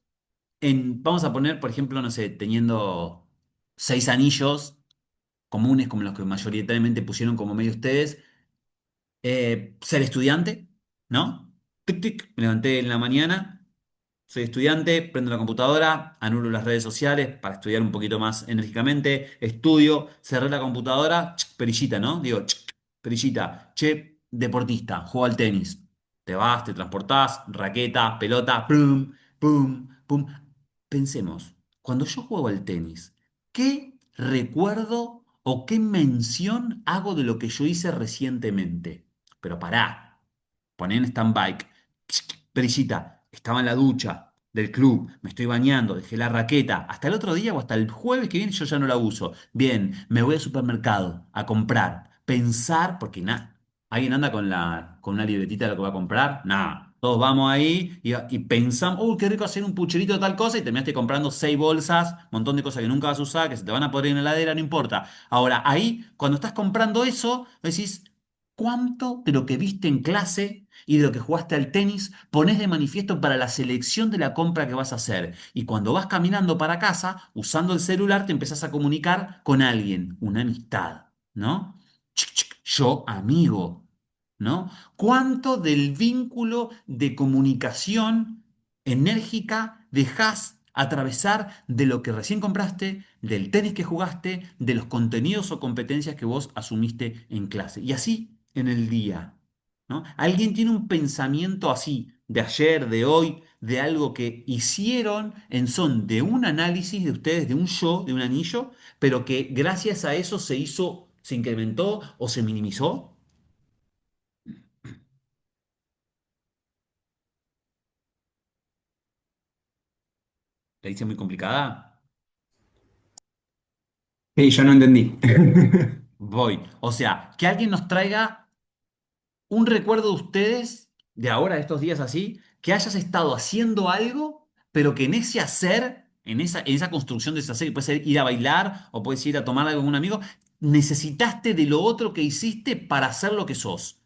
vamos a poner, por ejemplo, no sé, teniendo 6 anillos comunes como los que mayoritariamente pusieron como medio ustedes, ser estudiante, ¿no? Tic, tic, me levanté en la mañana, soy estudiante, prendo la computadora, anulo las redes sociales para estudiar un poquito más enérgicamente, estudio, cerré la computadora, perillita, ¿no? Digo, perillita, che, deportista, juego al tenis. Te vas, te transportás, raqueta, pelota, pum, pum, pum. Pensemos, cuando yo juego al tenis, ¿qué recuerdo o qué mención hago de lo que yo hice recientemente? Pero pará, poné en stand-by. Perillita, estaba en la ducha del club, me estoy bañando, dejé la raqueta. Hasta el otro día o hasta el jueves que viene yo ya no la uso. Bien, me voy al supermercado a comprar, pensar, porque nada, ¿alguien anda con una libretita de lo que va a comprar? Nada. Todos vamos ahí y pensamos, uy, qué rico hacer un pucherito de tal cosa y terminaste comprando 6 bolsas, un montón de cosas que nunca vas a usar, que se te van a poner en la heladera, no importa. Ahora, ahí, cuando estás comprando eso, decís, ¿cuánto de lo que viste en clase y de lo que jugaste al tenis pones de manifiesto para la selección de la compra que vas a hacer? Y cuando vas caminando para casa, usando el celular, te empezás a comunicar con alguien, una amistad, ¿no? Chic, chic, yo amigo, ¿no? ¿Cuánto del vínculo de comunicación enérgica dejás atravesar de lo que recién compraste, del tenis que jugaste, de los contenidos o competencias que vos asumiste en clase? Y así en el día, ¿no? ¿Alguien tiene un pensamiento así, de ayer, de hoy, de algo que hicieron en son de un análisis de ustedes, de un yo, de un anillo, pero que gracias a eso se hizo, se incrementó o se minimizó? ¿La hice muy complicada? Sí, yo no entendí. Voy. O sea, que alguien nos traiga un recuerdo de ustedes, de ahora, de estos días así, que hayas estado haciendo algo, pero que en ese hacer, en esa construcción de ese hacer, puede ser ir a bailar o puede ser ir a tomar algo con un amigo, necesitaste de lo otro que hiciste para ser lo que sos.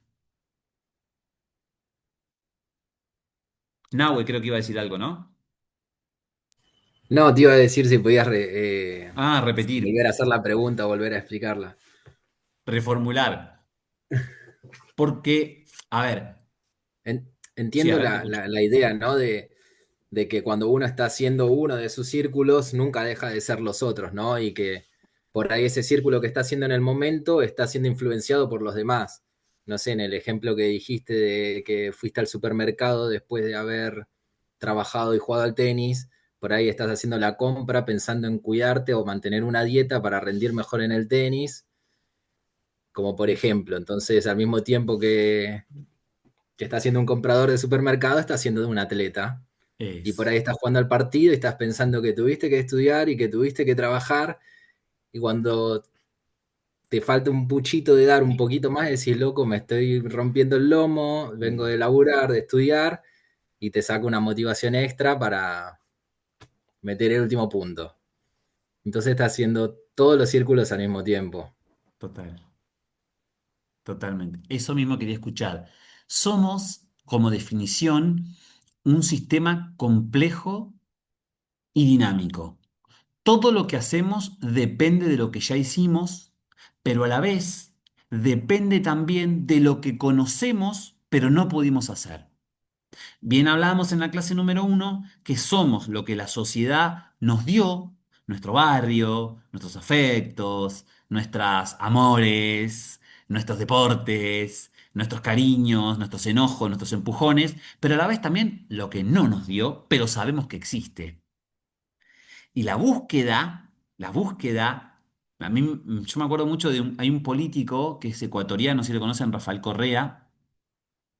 Nahue creo que iba a decir algo, ¿no? No, te iba a decir si podías Ah, repetir, volver a hacer la pregunta o volver a explicarla. reformular. Porque, a ver, sí, a Entiendo ver, te la, escucho. la idea, ¿no? De que cuando uno está haciendo uno de sus círculos, nunca deja de ser los otros, ¿no? Y que por ahí ese círculo que está haciendo en el momento está siendo influenciado por los demás. No sé, en el ejemplo que dijiste de que fuiste al supermercado después de haber trabajado y jugado al tenis, por ahí estás haciendo la compra pensando en cuidarte o mantener una dieta para rendir mejor en el tenis, como por ejemplo. Entonces, al mismo tiempo que está siendo un comprador de supermercado, está siendo un atleta. Y por Es, ahí estás jugando al partido y estás pensando que tuviste que estudiar y que tuviste que trabajar. Y cuando te falta un puchito de dar un poquito más, decís, loco, me estoy rompiendo el lomo, vengo de laburar, de estudiar, y te saca una motivación extra para meter el último punto. Entonces estás haciendo todos los círculos al mismo tiempo. total. Totalmente. Eso mismo quería escuchar. Somos, como definición, un sistema complejo y dinámico. Todo lo que hacemos depende de lo que ya hicimos, pero a la vez depende también de lo que conocemos, pero no pudimos hacer. Bien hablábamos en la clase número 1 que somos lo que la sociedad nos dio, nuestro barrio, nuestros afectos, nuestros amores, nuestros deportes, nuestros cariños, nuestros enojos, nuestros empujones, pero a la vez también lo que no nos dio, pero sabemos que existe. Y la búsqueda, a mí, yo me acuerdo mucho hay un político que es ecuatoriano, si lo conocen, Rafael Correa,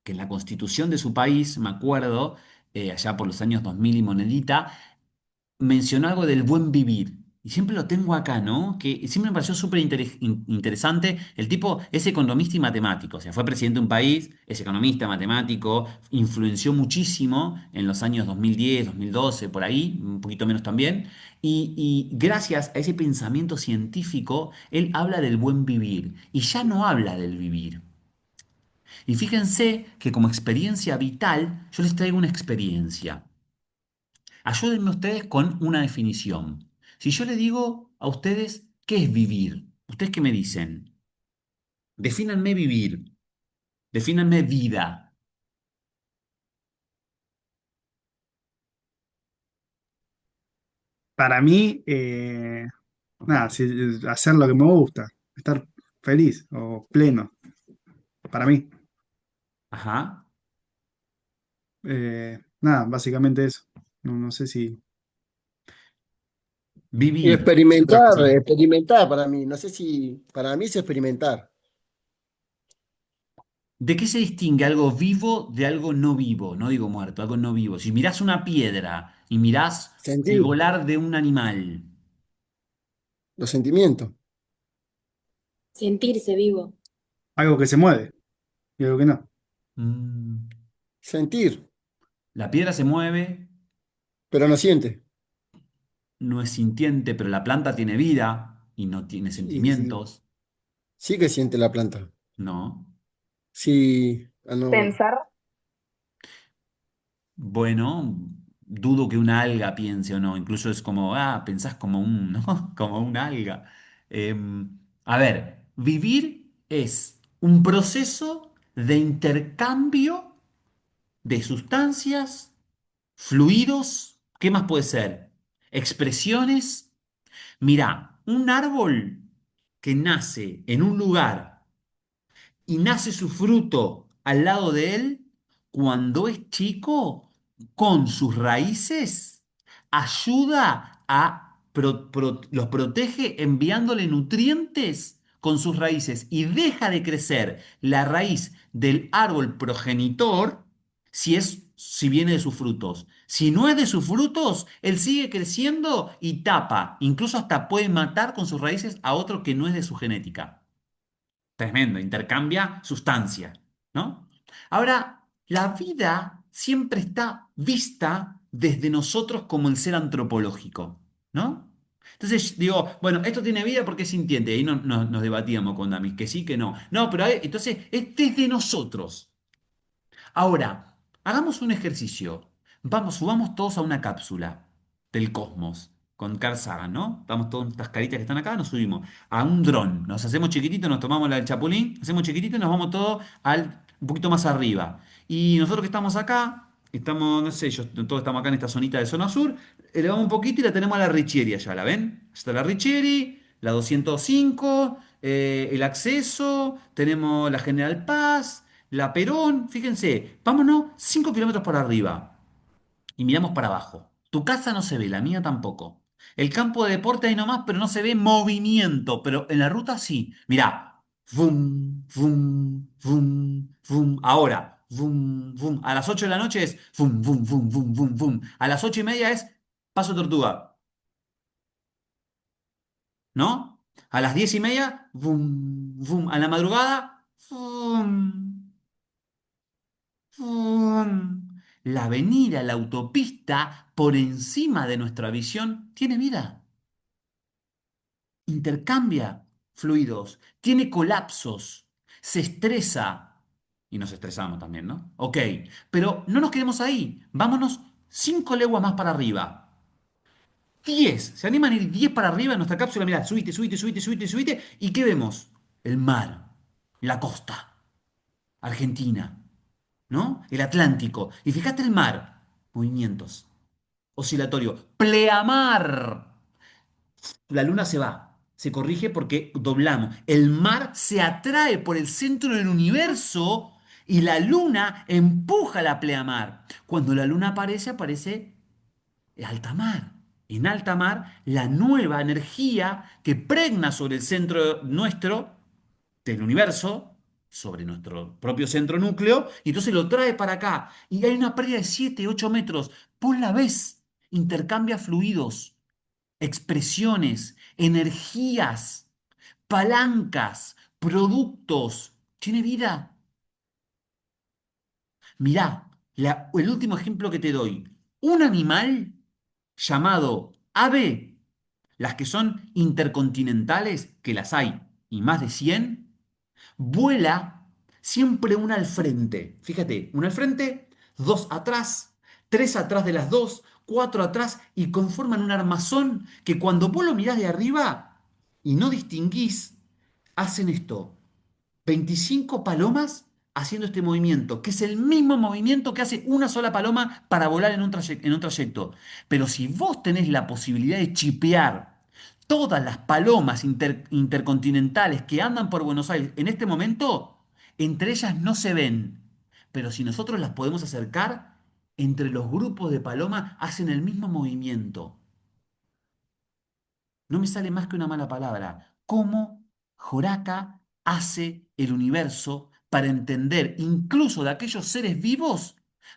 que en la constitución de su país, me acuerdo, allá por los años 2000 y monedita, mencionó algo del buen vivir. Y siempre lo tengo acá, ¿no? Que siempre me pareció súper interesante. El tipo es economista y matemático, o sea, fue presidente de un país, es economista, matemático, influenció muchísimo en los años 2010, 2012, por ahí, un poquito menos también. Y gracias a ese pensamiento científico, él habla del buen vivir y ya no habla del vivir. Y fíjense que como experiencia vital, yo les traigo una experiencia. Ayúdenme ustedes con una definición. Si yo le digo a ustedes, ¿qué es vivir? ¿Ustedes qué me dicen? Defínanme vivir, defínanme vida. Para mí, nada, hacer lo que me gusta, estar feliz o pleno, para mí. Ajá. Nada, básicamente eso. No, no sé si... Y Vivir. ¿Qué otra experimentar, cosa? experimentar para mí. No sé si para mí es experimentar. ¿De qué se distingue algo vivo de algo no vivo? No digo muerto, algo no vivo. Si mirás una piedra y mirás el Sentir volar de un animal, los sentimientos. Sentirse vivo. Algo que se mueve y algo que no. mm, Sentir, la piedra se mueve, pero no siente. no es sintiente, pero la planta tiene vida y no tiene Sí, sí, sentimientos, sí que siente la planta. ¿no? Sí, ah, no. Pensar, Bueno, dudo que una alga piense o no, incluso es como, pensás como un, ¿no? Como una alga. A ver, vivir es un proceso de intercambio de sustancias, fluidos, ¿qué más puede ser? Expresiones. Mirá, un árbol que nace en un lugar y nace su fruto al lado de él, cuando es chico, con sus raíces, ayuda los protege enviándole nutrientes con sus raíces y deja de crecer la raíz del árbol progenitor si viene de sus frutos. Si no es de sus frutos, él sigue creciendo y tapa, incluso hasta puede matar con sus raíces a otro que no es de su genética. Tremendo, intercambia sustancia. ¿no? Ahora, la vida siempre está vista desde nosotros como el ser antropológico, ¿no? Entonces digo, bueno, esto tiene vida porque es sintiente. Ahí nos debatíamos con Damis, que sí, que no. No, pero entonces es desde nosotros. Ahora, hagamos un ejercicio. Vamos, subamos todos a una cápsula del cosmos con Carl Sagan, ¿no? Vamos todas estas caritas que están acá, nos subimos a un dron. Nos hacemos chiquititos, nos tomamos el chapulín, hacemos chiquitito y nos vamos todos un poquito más arriba. Y nosotros que estamos acá, estamos, no sé, todos estamos acá en esta zonita de zona sur, elevamos un poquito y la tenemos a la Richieri allá, ¿la ven? Está la Richieri, la 205, el acceso, tenemos la General Paz. La Perón, fíjense, vámonos 5 kilómetros por arriba y miramos para abajo. Tu casa no se ve, la mía tampoco. El campo de deporte ahí nomás, pero no se ve movimiento, pero en la ruta sí. Mirá, vum, vum, vum, vum. Ahora, vum, vum. A las 8 de la noche es vum, vum, vum, vum, vum, vum. A las 8:30 es paso tortuga, ¿no? A las 10:30, vum, vum. A la madrugada, vum. La avenida, la autopista, por encima de nuestra visión, tiene vida, intercambia fluidos, tiene colapsos, se estresa y nos estresamos también, ¿no? Ok, pero no nos quedemos ahí, vámonos 5 leguas más para arriba. 10, ¿se animan a ir 10 para arriba en nuestra cápsula? Mirá, subite, subite, subite, subite, subite. ¿Y qué vemos? El mar, la costa, Argentina. ¿No? El Atlántico. Y fíjate el mar. Movimientos. Oscilatorio. Pleamar. La luna se va. Se corrige porque doblamos. El mar se atrae por el centro del universo y la luna empuja la pleamar. Cuando la luna aparece, aparece alta mar. En alta mar, la nueva energía que pregna sobre el centro nuestro del universo, sobre nuestro propio centro núcleo, y entonces lo trae para acá. Y hay una pérdida de 7 8 metros. Vos la ves, intercambia fluidos, expresiones, energías, palancas, productos. ¿Tiene vida? Mirá, el último ejemplo que te doy. Un animal llamado ave, las que son intercontinentales, que las hay, y más de 100, vuela siempre una al frente. Fíjate, una al frente, dos atrás, tres atrás de las dos, cuatro atrás y conforman un armazón que cuando vos lo mirás de arriba y no distinguís, hacen esto. 25 palomas haciendo este movimiento, que es el mismo movimiento que hace una sola paloma para volar en un trayecto. Pero si vos tenés la posibilidad de chipear todas las palomas intercontinentales que andan por Buenos Aires en este momento, entre ellas no se ven. Pero si nosotros las podemos acercar, entre los grupos de palomas hacen el mismo movimiento. No me sale más que una mala palabra. ¿Cómo Joraca hace el universo para entender incluso de aquellos seres vivos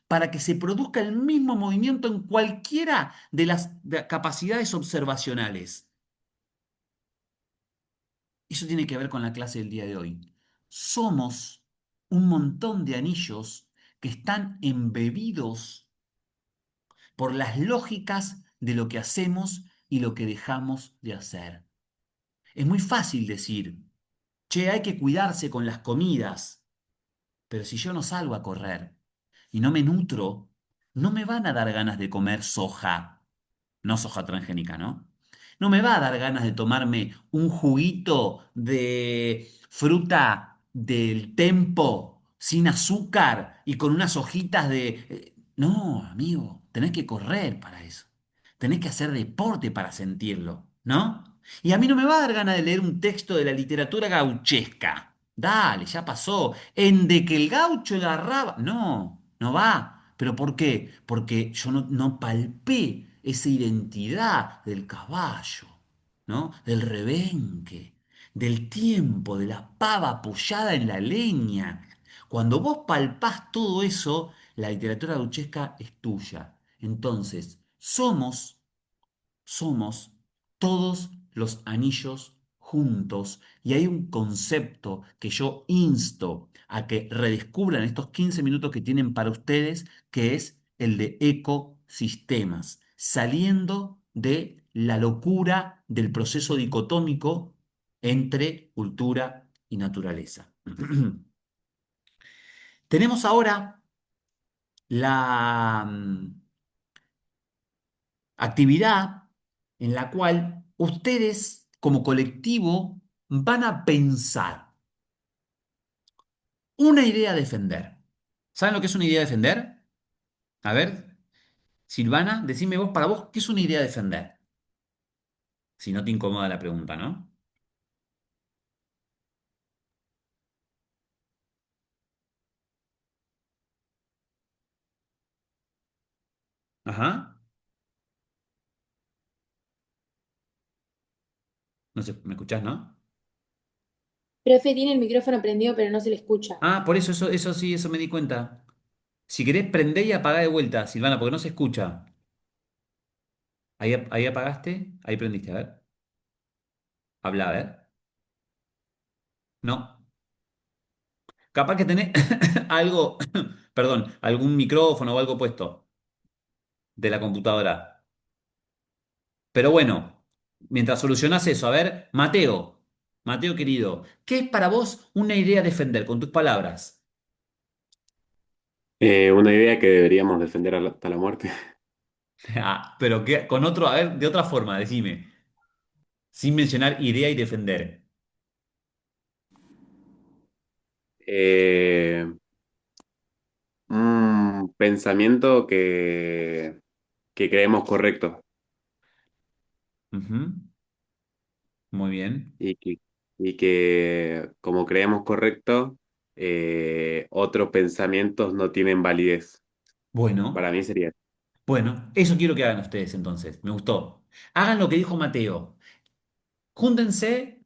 para que se produzca el mismo movimiento en cualquiera de las capacidades observacionales? Eso tiene que ver con la clase del día de hoy. Somos un montón de anillos que están embebidos por las lógicas de lo que hacemos y lo que dejamos de hacer. Es muy fácil decir, che, hay que cuidarse con las comidas, pero si yo no salgo a correr y no me nutro, no me van a dar ganas de comer soja, no soja transgénica, ¿no? No me va a dar ganas de tomarme un juguito de fruta del Tempo sin azúcar y con unas hojitas de... No, amigo, tenés que correr para eso. Tenés que hacer deporte para sentirlo, ¿no? Y a mí no me va a dar ganas de leer un texto de la literatura gauchesca. Dale, ya pasó. En de que el gaucho agarraba. No, no va. ¿Pero por qué? Porque yo no palpé esa identidad del caballo, ¿no? Del rebenque, del tiempo, de la pava apoyada en la leña. Cuando vos palpás todo eso, la literatura gauchesca es tuya. Entonces, somos todos los anillos juntos y hay un concepto que yo insto a que redescubran estos 15 minutos que tienen para ustedes, que es el de ecosistemas, saliendo de la locura del proceso dicotómico entre cultura y naturaleza. Tenemos ahora la actividad en la cual ustedes como colectivo van a pensar una idea a defender. ¿Saben lo que es una idea a defender? A ver, Silvana, decime vos, para vos, ¿qué es una idea a defender? Si no te incomoda la pregunta, ¿no? Ajá. No sé, ¿me escuchás, no? Profe tiene el micrófono prendido, pero no se le escucha. Ah, por eso sí, eso me di cuenta. Si querés, prendé y apagá de vuelta, Silvana, porque no se escucha. Ahí apagaste, ahí prendiste, a ver. Habla, a ver. No. Capaz que tenés algo, perdón, algún micrófono o algo puesto de la computadora. Pero bueno, mientras solucionás eso, a ver, Mateo querido, ¿qué es para vos una idea a defender con tus palabras? Una idea que deberíamos defender hasta la muerte. Ah, pero que, con otro, a ver, de otra forma, decime, sin mencionar idea y defender. Eh, un pensamiento que creemos correcto Ujú, muy bien. y y que como creemos correcto, otros pensamientos no tienen validez. Bueno, Para mí sería. bueno, eso quiero que hagan ustedes entonces, me gustó. Hagan lo que dijo Mateo. Júntense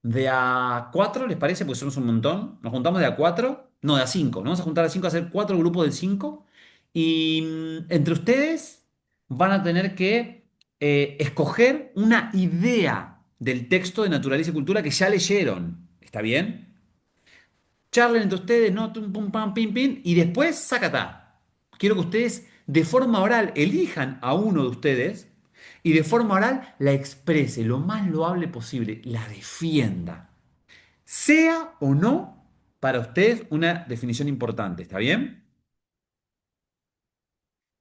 de a cuatro, ¿les parece? Porque somos un montón. Nos juntamos de a cuatro, no, de a cinco. Nos vamos a juntar a cinco, a hacer cuatro grupos de cinco. Y entre ustedes van a tener que escoger una idea del texto de Naturaleza y Cultura que ya leyeron. ¿Está bien? Charlen entre ustedes, no, tum, pum, pam, pim, pim, y después, sácata. Quiero que ustedes de forma oral elijan a uno de ustedes y de forma oral la exprese lo más loable posible, la defienda. Sea o no para ustedes una definición importante, ¿está bien?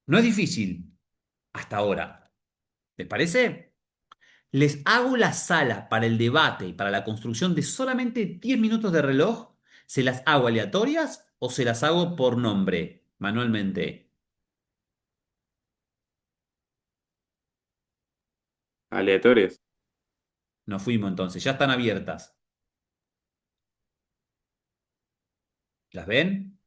No es difícil hasta ahora. ¿Les parece? Les hago la sala para el debate y para la construcción de solamente 10 minutos de reloj. ¿Se las hago aleatorias o se las hago por nombre, manualmente? Aleatorios. Nos fuimos entonces, ya están abiertas. ¿Las ven?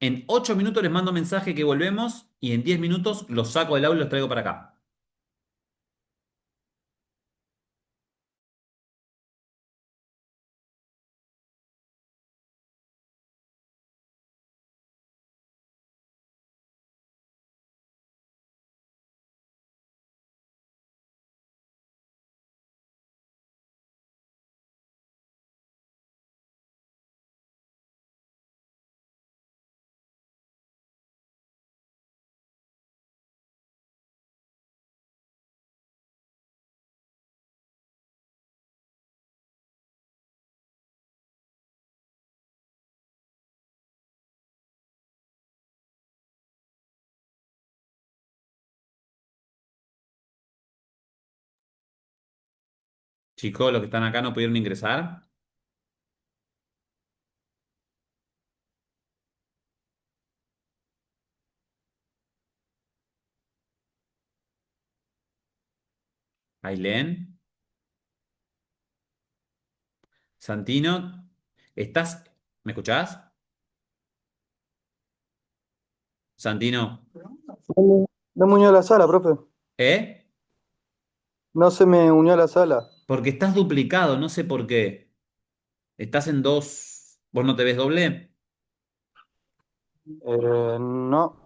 En 8 minutos les mando mensaje que volvemos y en 10 minutos los saco del aula y los traigo para acá. Chicos, los que están acá no pudieron ingresar. Ailén, Santino, ¿estás? ¿Me escuchás? Santino, No me unió a la sala, profe. ¿eh? No se me unió a la sala. Porque estás duplicado, no sé por qué. Estás en dos. ¿Vos no te ves doble? No.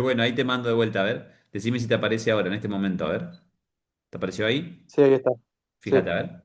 Bueno, ahí te mando de vuelta, a ver. Decime si te aparece ahora, en este momento, a ver. ¿Te apareció ahí? Sí, ahí está. Fíjate, Sí. a ver.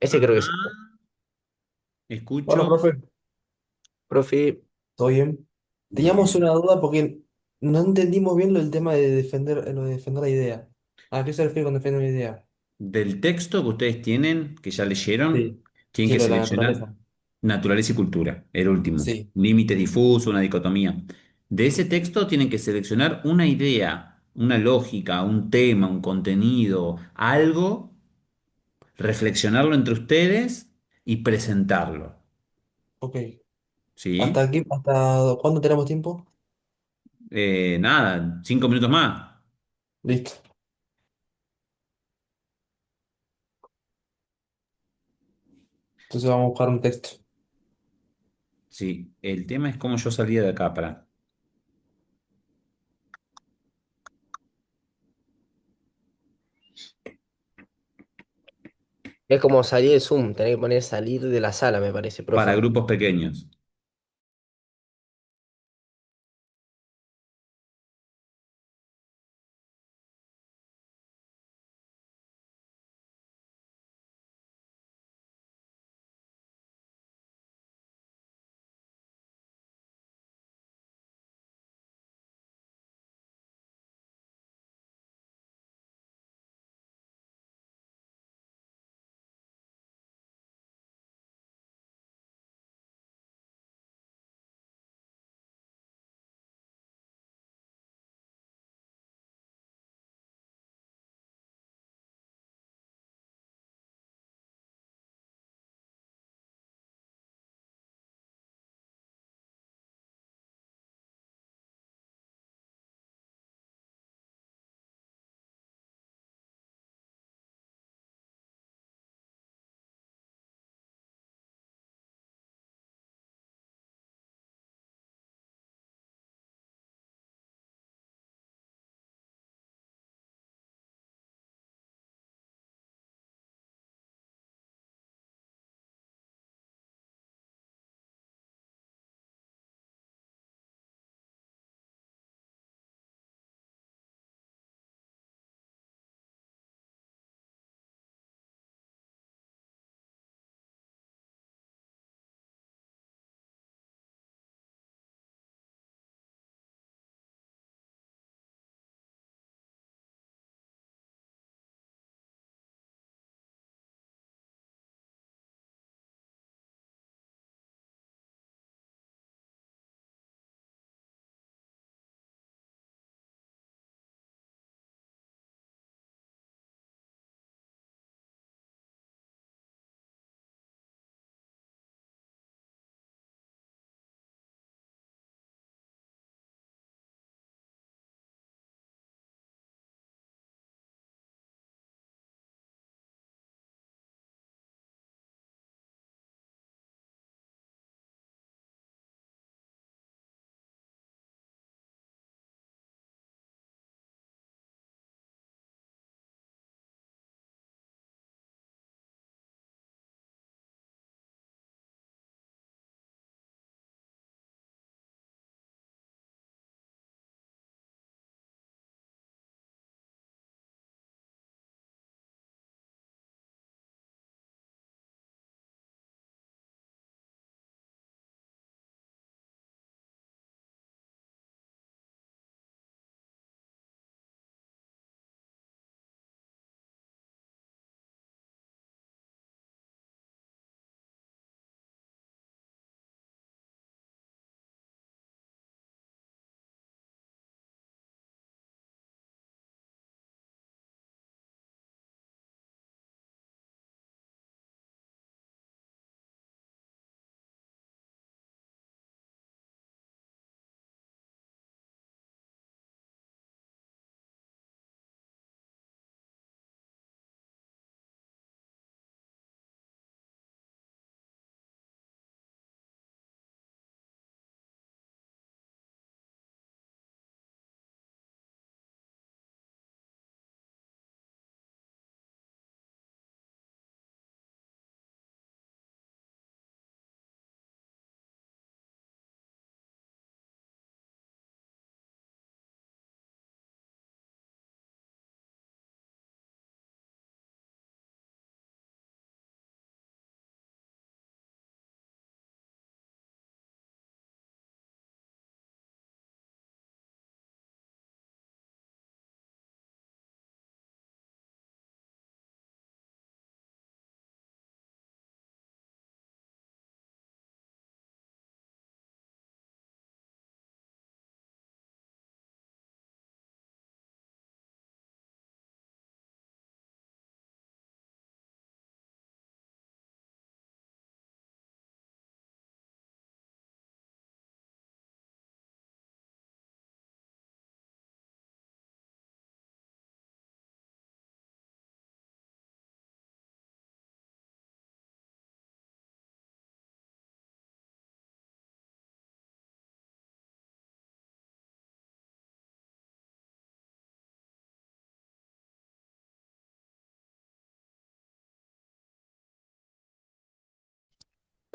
Ese creo que es. Ajá, Hola, escucho. profe. Profe, ¿Todo bien? Teníamos una duda porque no entendimos bien lo del tema de defender, lo de defender la idea. ¿A qué se refiere con defender una idea? Del texto que ustedes tienen, que ya leyeron, Sí. tienen Sí, que lo de la seleccionar naturaleza. naturaleza y cultura, el último. Sí. Límite difuso, una dicotomía. De ese texto tienen que seleccionar una idea, una lógica, un tema, un contenido, algo, reflexionarlo entre ustedes y presentarlo. Ok. ¿Hasta ¿Sí? aquí? ¿Hasta cuándo tenemos tiempo? Nada, 5 minutos más. Listo. Entonces vamos a buscar un texto. Sí, el tema es cómo yo salía de acá para. es como salir de Zoom, tenés que poner salir de la sala, me parece, Para profe. grupos pequeños.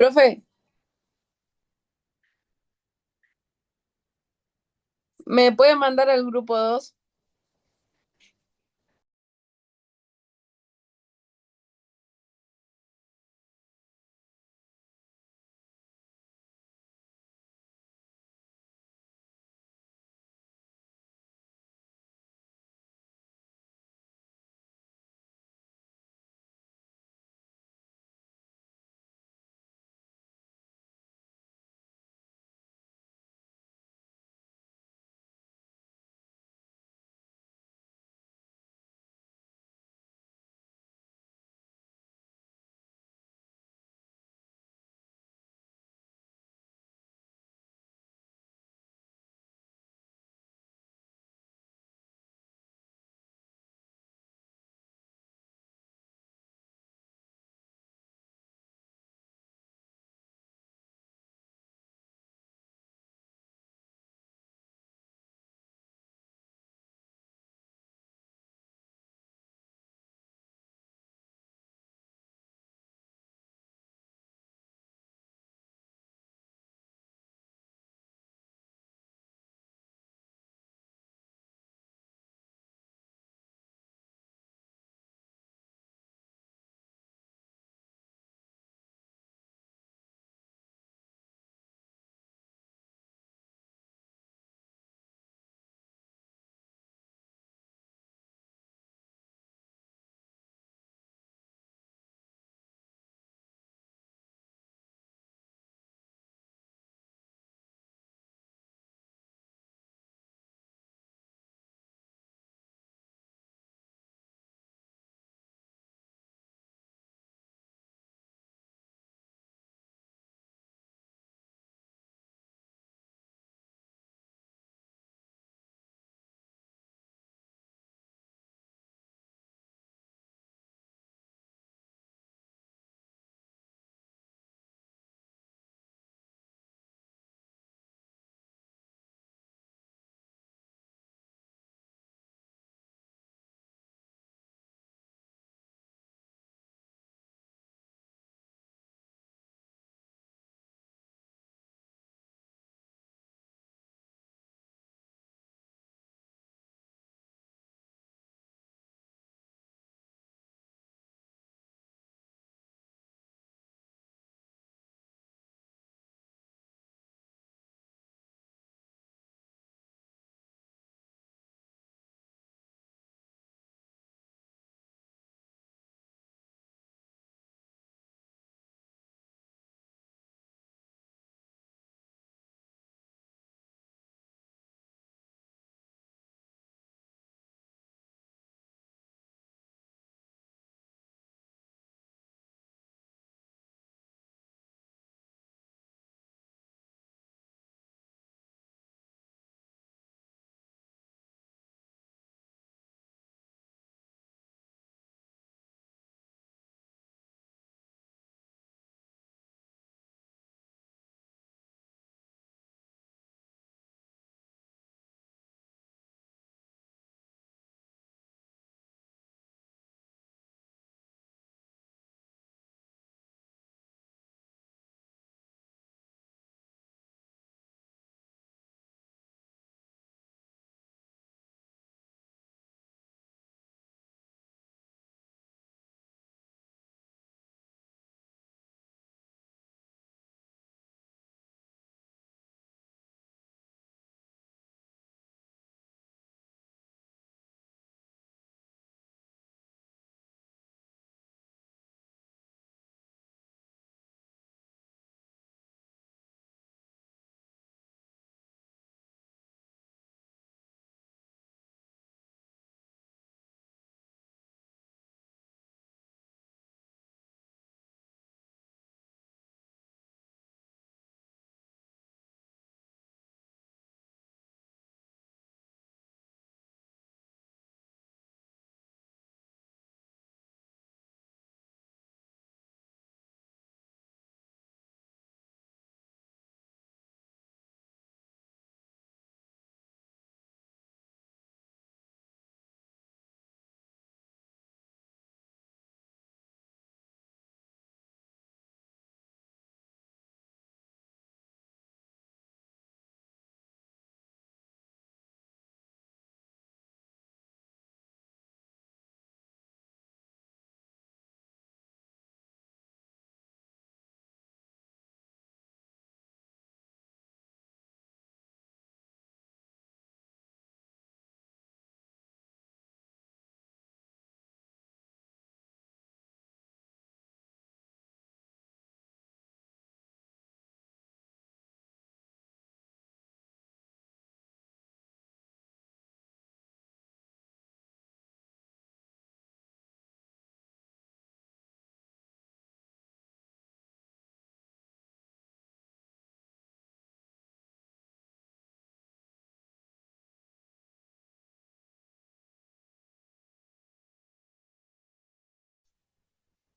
Profe, ¿me puede mandar al grupo 2?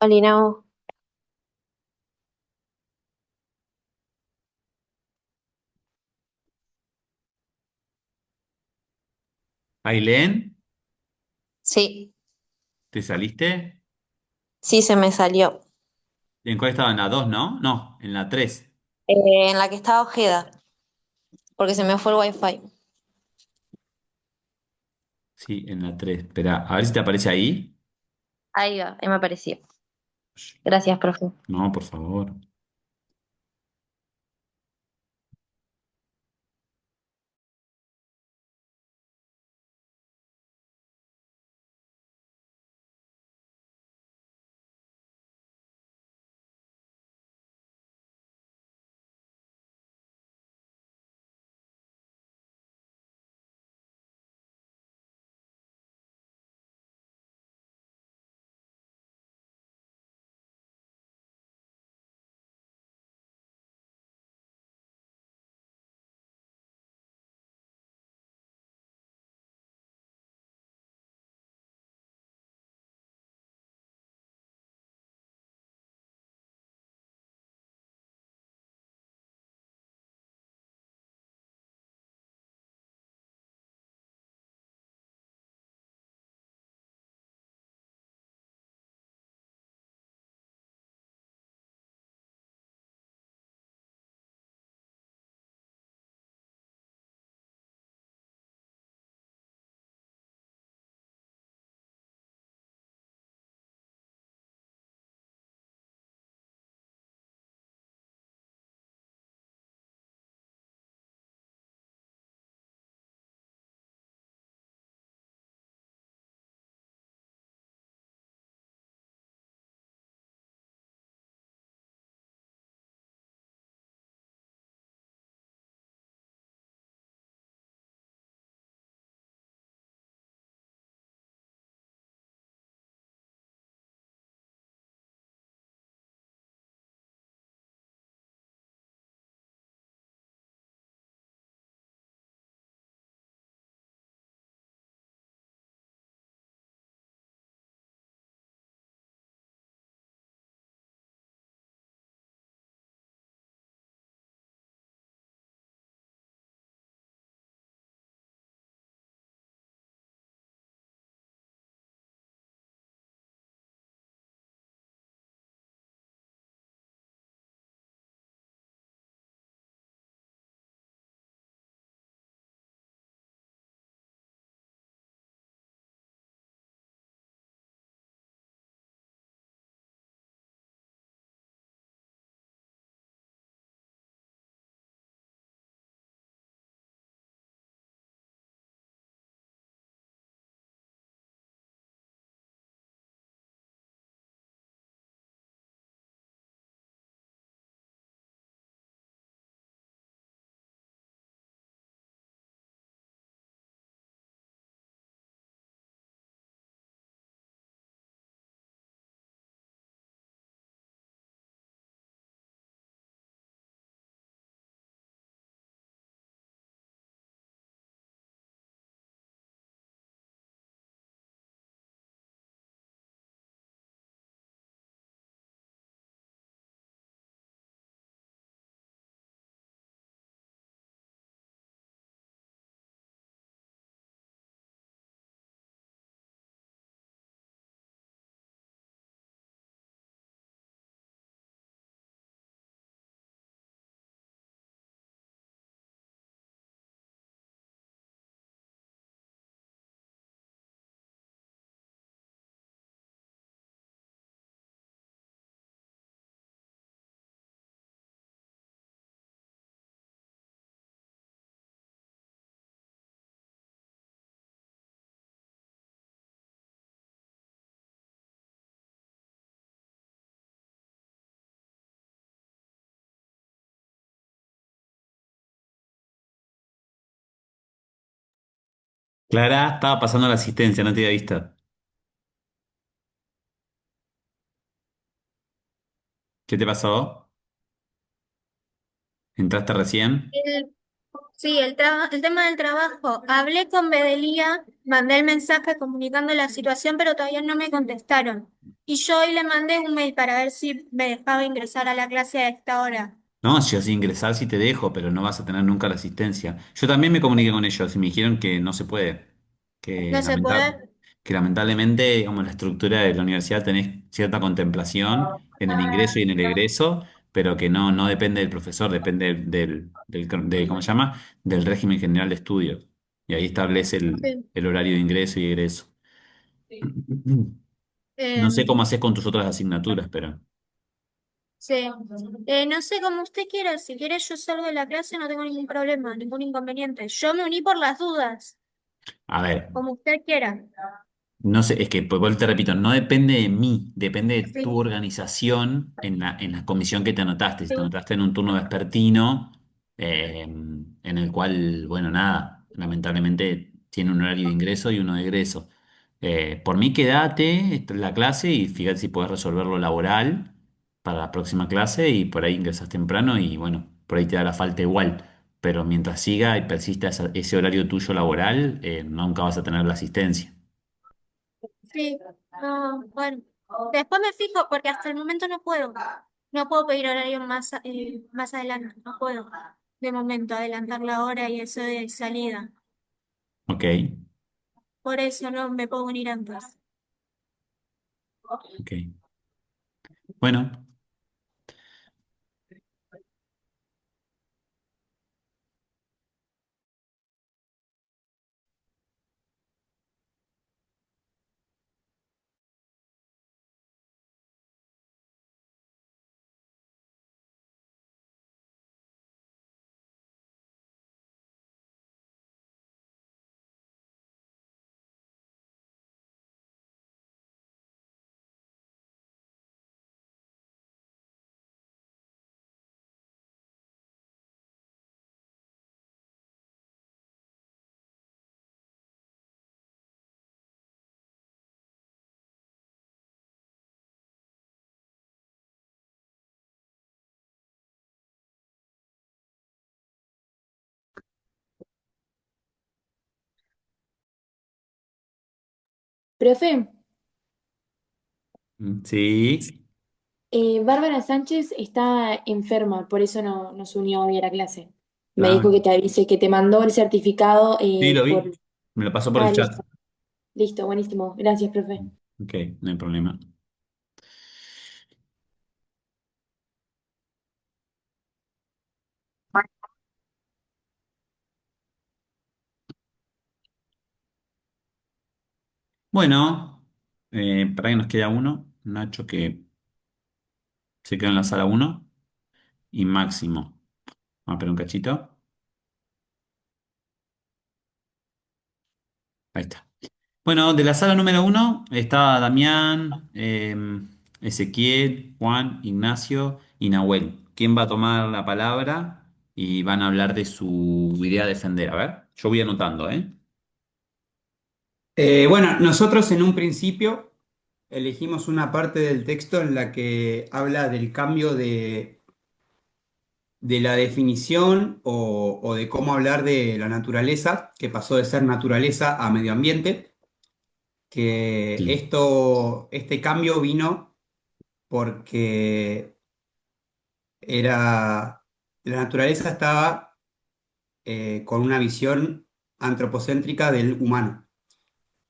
Nau. Ailén, Sí, ¿te saliste? sí se me salió. ¿En cuál estaba? ¿En la 2, no? No, en la 3. En la que estaba Ojeda, porque se me fue el wifi. Sí, en la 3. Espera, a ver si te aparece ahí. Ahí va, ahí me apareció. Gracias, profe. No, por favor. Clara, estaba pasando la asistencia, no te había visto. ¿Qué te pasó? ¿Entraste recién? Sí, el tema del trabajo. Hablé con Bedelía, mandé el mensaje comunicando la situación, pero todavía no me contestaron. Y yo hoy le mandé un mail para ver si me dejaba ingresar a la clase a esta hora. No, si vas a ingresar sí te dejo, pero no vas a tener nunca la asistencia. Yo también me comuniqué con ellos y me dijeron que no se puede, que, No se puede. que lamentablemente, digamos, la estructura de la universidad tenés cierta contemplación en el ingreso y en el egreso, pero que no depende del profesor, depende ¿cómo se llama? Del régimen general de estudios. Y ahí establece Sí. el horario de ingreso y egreso. No sé cómo Em, haces con tus otras asignaturas, pero sí. No sé cómo usted quiera. Si quiere yo salgo de la clase, no tengo ningún problema, ningún inconveniente. Yo me uní por las dudas, a ver. como usted quiera. No sé, es que, pues, vuelvo te repito, no depende de mí, depende de tu Sí, organización en la comisión que te anotaste. Si te sí. anotaste en un turno vespertino, en el cual, bueno, nada, lamentablemente tiene un horario de ingreso y uno de egreso. Por mí, quédate en la clase y fíjate si puedes resolver lo laboral para la próxima clase y por ahí ingresas temprano y, bueno, por ahí te da la falta igual. Pero mientras siga y persista ese horario tuyo laboral, nunca vas a tener la asistencia. Sí, no, bueno, después me fijo porque hasta el momento no puedo. No puedo pedir horario más adelante, no puedo. De momento, adelantar la hora y eso de salida. Ok, Por eso no me puedo unir antes. ok. Bueno, Profe, sí. Bárbara Sánchez está enferma, por eso no nos unió hoy a la clase. Me Ah, dijo que te avise, que te mandó el certificado sí, lo por... vi. Me lo pasó por Ah, el chat. listo, listo, buenísimo. Gracias, profe. Ok, no hay problema. Bueno, para que nos queda uno. Nacho que se quedó en la sala uno. Y Máximo. Vamos a esperar un cachito. Ahí está. Bueno, de la sala número uno está Damián, Ezequiel, Juan, Ignacio y Nahuel. ¿Quién va a tomar la palabra? Y van a hablar de su idea de defender. A ver, yo voy anotando, ¿eh? Bueno, nosotros en un principio elegimos una parte del texto en la que habla del cambio de la definición o de cómo hablar de la naturaleza, que pasó de ser naturaleza a medio ambiente, que Sí. este cambio vino porque la naturaleza estaba con una visión antropocéntrica del humano.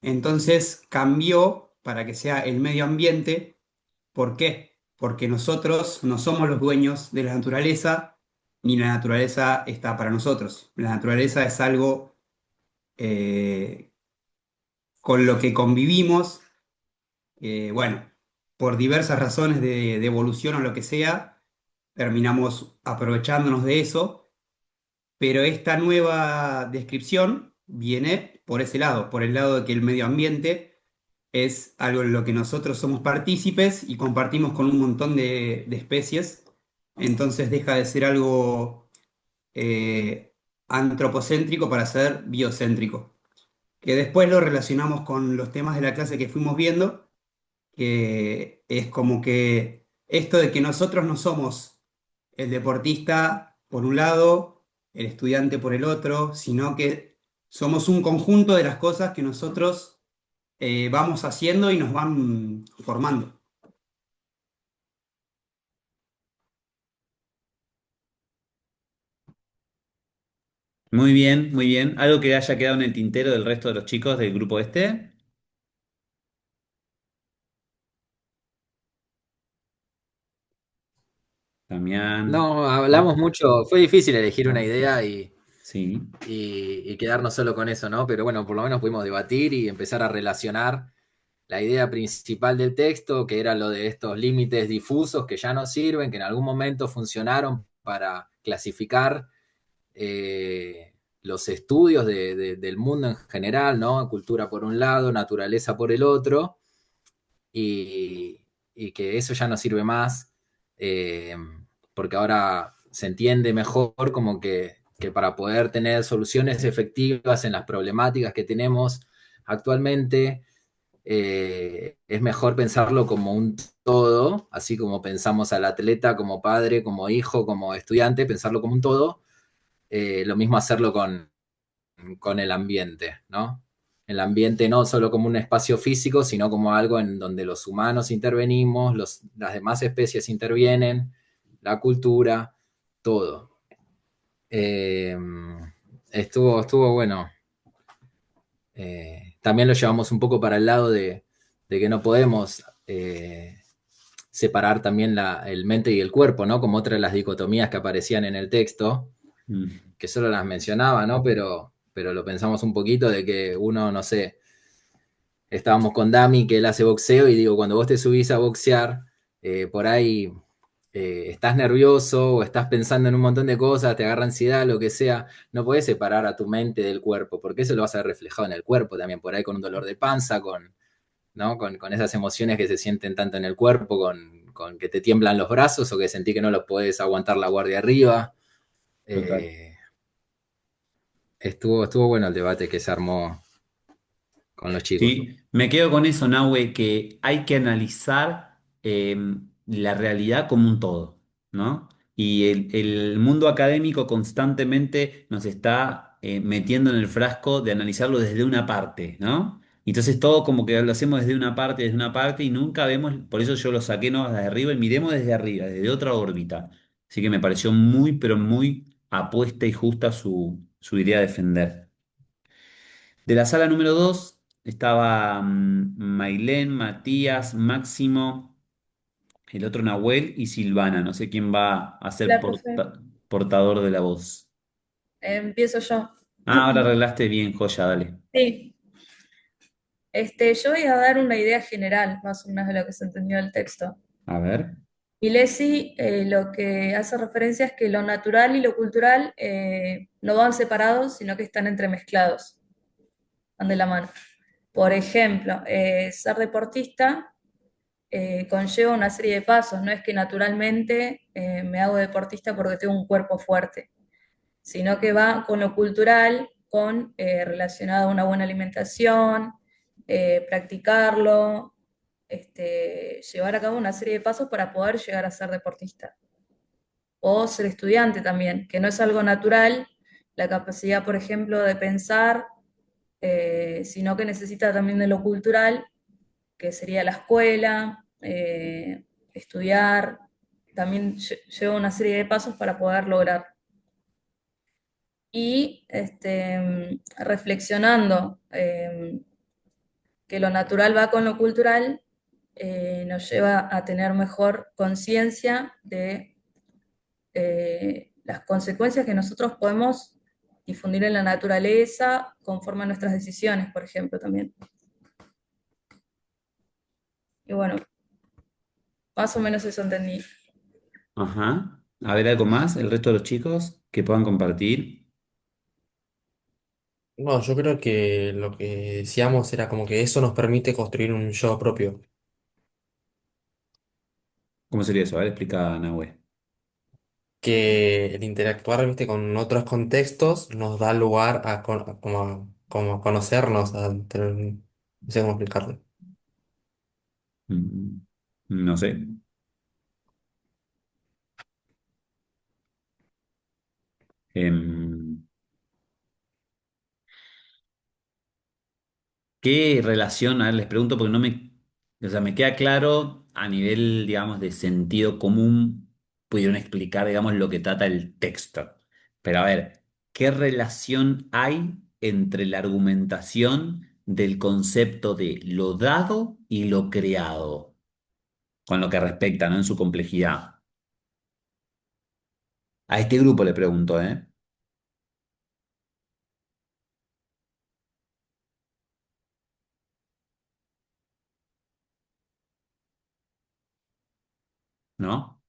Entonces cambió para que sea el medio ambiente. ¿Por qué? Porque nosotros no somos los dueños de la naturaleza, ni la naturaleza está para nosotros. La naturaleza es algo eh, con lo que convivimos, bueno, por diversas razones de evolución o lo que sea, terminamos aprovechándonos de eso, pero esta nueva descripción viene por ese lado, por el lado de que el medio ambiente es algo en lo que nosotros somos partícipes y compartimos con un montón de especies, entonces deja de ser algo eh, antropocéntrico para ser biocéntrico, que después lo relacionamos con los temas de la clase que fuimos viendo, que es como que esto de que nosotros no somos el deportista por un lado, el estudiante por el otro, sino que somos un conjunto de las cosas que nosotros vamos haciendo y nos van formando. Muy bien, muy bien. ¿Algo que haya quedado en el tintero del resto de los chicos del grupo este? Damián. No, hablamos mucho, fue difícil elegir una idea Sí. y quedarnos solo con eso, ¿no? Pero bueno, por lo menos pudimos debatir y empezar a relacionar la idea principal del texto, que era lo de estos límites difusos que ya no sirven, que en algún momento funcionaron para clasificar los estudios del mundo en general, ¿no? Cultura por un lado, naturaleza por el otro, y, y que eso ya no sirve más, eh, porque ahora se entiende mejor como que para poder tener soluciones efectivas en las problemáticas que tenemos actualmente, es mejor pensarlo como un todo, así como pensamos al atleta como padre, como hijo, como estudiante, pensarlo como un todo, lo mismo hacerlo con el ambiente, ¿no? El ambiente no solo como un espacio físico, sino como algo en donde los humanos intervenimos, las demás especies intervienen, la cultura, todo. Eh, estuvo bueno. También lo llevamos un poco para el lado de que no podemos separar también el mente y el cuerpo, ¿no? Como otra de las dicotomías que aparecían en el texto, que solo las mencionaba, ¿no? Pero lo pensamos un poquito de que uno, no sé, estábamos con Dami, que él hace boxeo, y digo, cuando vos te subís a boxear, por ahí estás nervioso o estás pensando en un montón de cosas, te agarra ansiedad, lo que sea, no podés separar a tu mente del cuerpo, porque eso lo vas a ver reflejado en el cuerpo también, por ahí con un dolor de panza, ¿no? Con esas emociones que se sienten tanto en el cuerpo, con que te tiemblan los brazos o que sentí que no los podés aguantar la guardia arriba. Total. Estuvo bueno el debate que se armó con los chicos. Sí, me quedo con eso, Nahue, que hay que analizar la realidad como un todo, ¿no? Y el mundo académico constantemente nos está metiendo en el frasco de analizarlo desde una parte, ¿no? Entonces todo como que lo hacemos desde una parte y nunca vemos, por eso yo lo saqué, ¿no? Desde arriba y miremos desde arriba, desde otra órbita. Así que me pareció muy, pero muy apuesta y justa su idea de defender. De la sala número 2 estaba Mailén, Matías, Máximo, el otro Nahuel y Silvana. No sé quién va a ser La profe, portador de la voz. empiezo yo. Ah, ahora arreglaste bien, joya, dale. Sí, yo voy a dar una idea general, más o menos de lo que se entendió del texto. A ver. Milesi lo que hace referencia es que lo natural y lo cultural no van separados, sino que están entremezclados, van de la mano. Por ejemplo, ser deportista conlleva una serie de pasos, no es que naturalmente me hago deportista porque tengo un cuerpo fuerte, sino que va con lo cultural, con relacionado a una buena alimentación, practicarlo, llevar a cabo una serie de pasos para poder llegar a ser deportista. O ser estudiante también, que no es algo natural, la capacidad, por ejemplo, de pensar, sino que necesita también de lo cultural, que sería la escuela, estudiar, también lleva una serie de pasos para poder lograr. Y reflexionando que lo natural va con lo cultural, nos lleva a tener mejor conciencia de las consecuencias que nosotros podemos difundir en la naturaleza conforme a nuestras decisiones, por ejemplo, también. Y bueno, más o menos eso entendí. Ajá. A ver, algo más, el resto de los chicos que puedan compartir. No, yo creo que lo que decíamos era como que eso nos permite construir un yo propio, ¿Cómo sería eso? A ver, explica, Nahue. que el interactuar, viste, con otros contextos nos da lugar como a conocernos, no sé cómo explicarlo. Mm, No sé. ¿Qué relación? A ver, les pregunto porque no me, o sea, me queda claro a nivel, digamos, de sentido común, pudieron explicar, digamos, lo que trata el texto. Pero a ver, ¿qué relación hay entre la argumentación del concepto de lo dado y lo creado, con lo que respecta, ¿no? En su complejidad. A este grupo le pregunto, ¿eh? ¿No?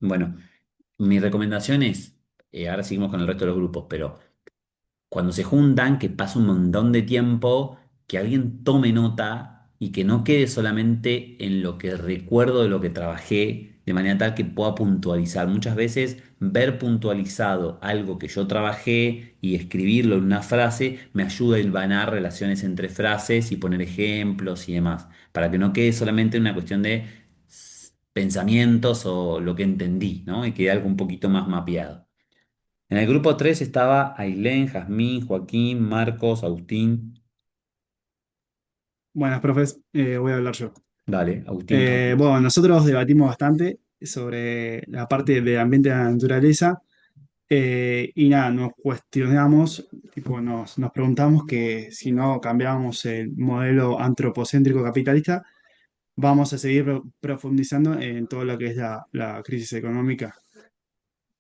Bueno, mi recomendación es, ahora seguimos con el resto de los grupos, pero cuando se juntan, que pasa un montón de tiempo, que alguien tome nota y que no quede solamente en lo que recuerdo de lo que trabajé, de manera tal que pueda puntualizar. Muchas veces ver puntualizado algo que yo trabajé y escribirlo en una frase me ayuda a hilvanar relaciones entre frases y poner ejemplos y demás, para que no quede solamente una cuestión de pensamientos o lo que entendí, ¿no? Y quede algo un poquito más mapeado. En el grupo 3 estaba Ailén, Jazmín, Joaquín, Marcos, Agustín. Buenas, profes, voy a hablar yo. Dale, Agustín, tranquilo. Bueno, nosotros debatimos bastante sobre la parte del ambiente de la naturaleza y nada, nos cuestionamos, tipo, nos preguntamos que si no cambiábamos el modelo antropocéntrico capitalista, vamos a seguir profundizando en todo lo que es la crisis económica,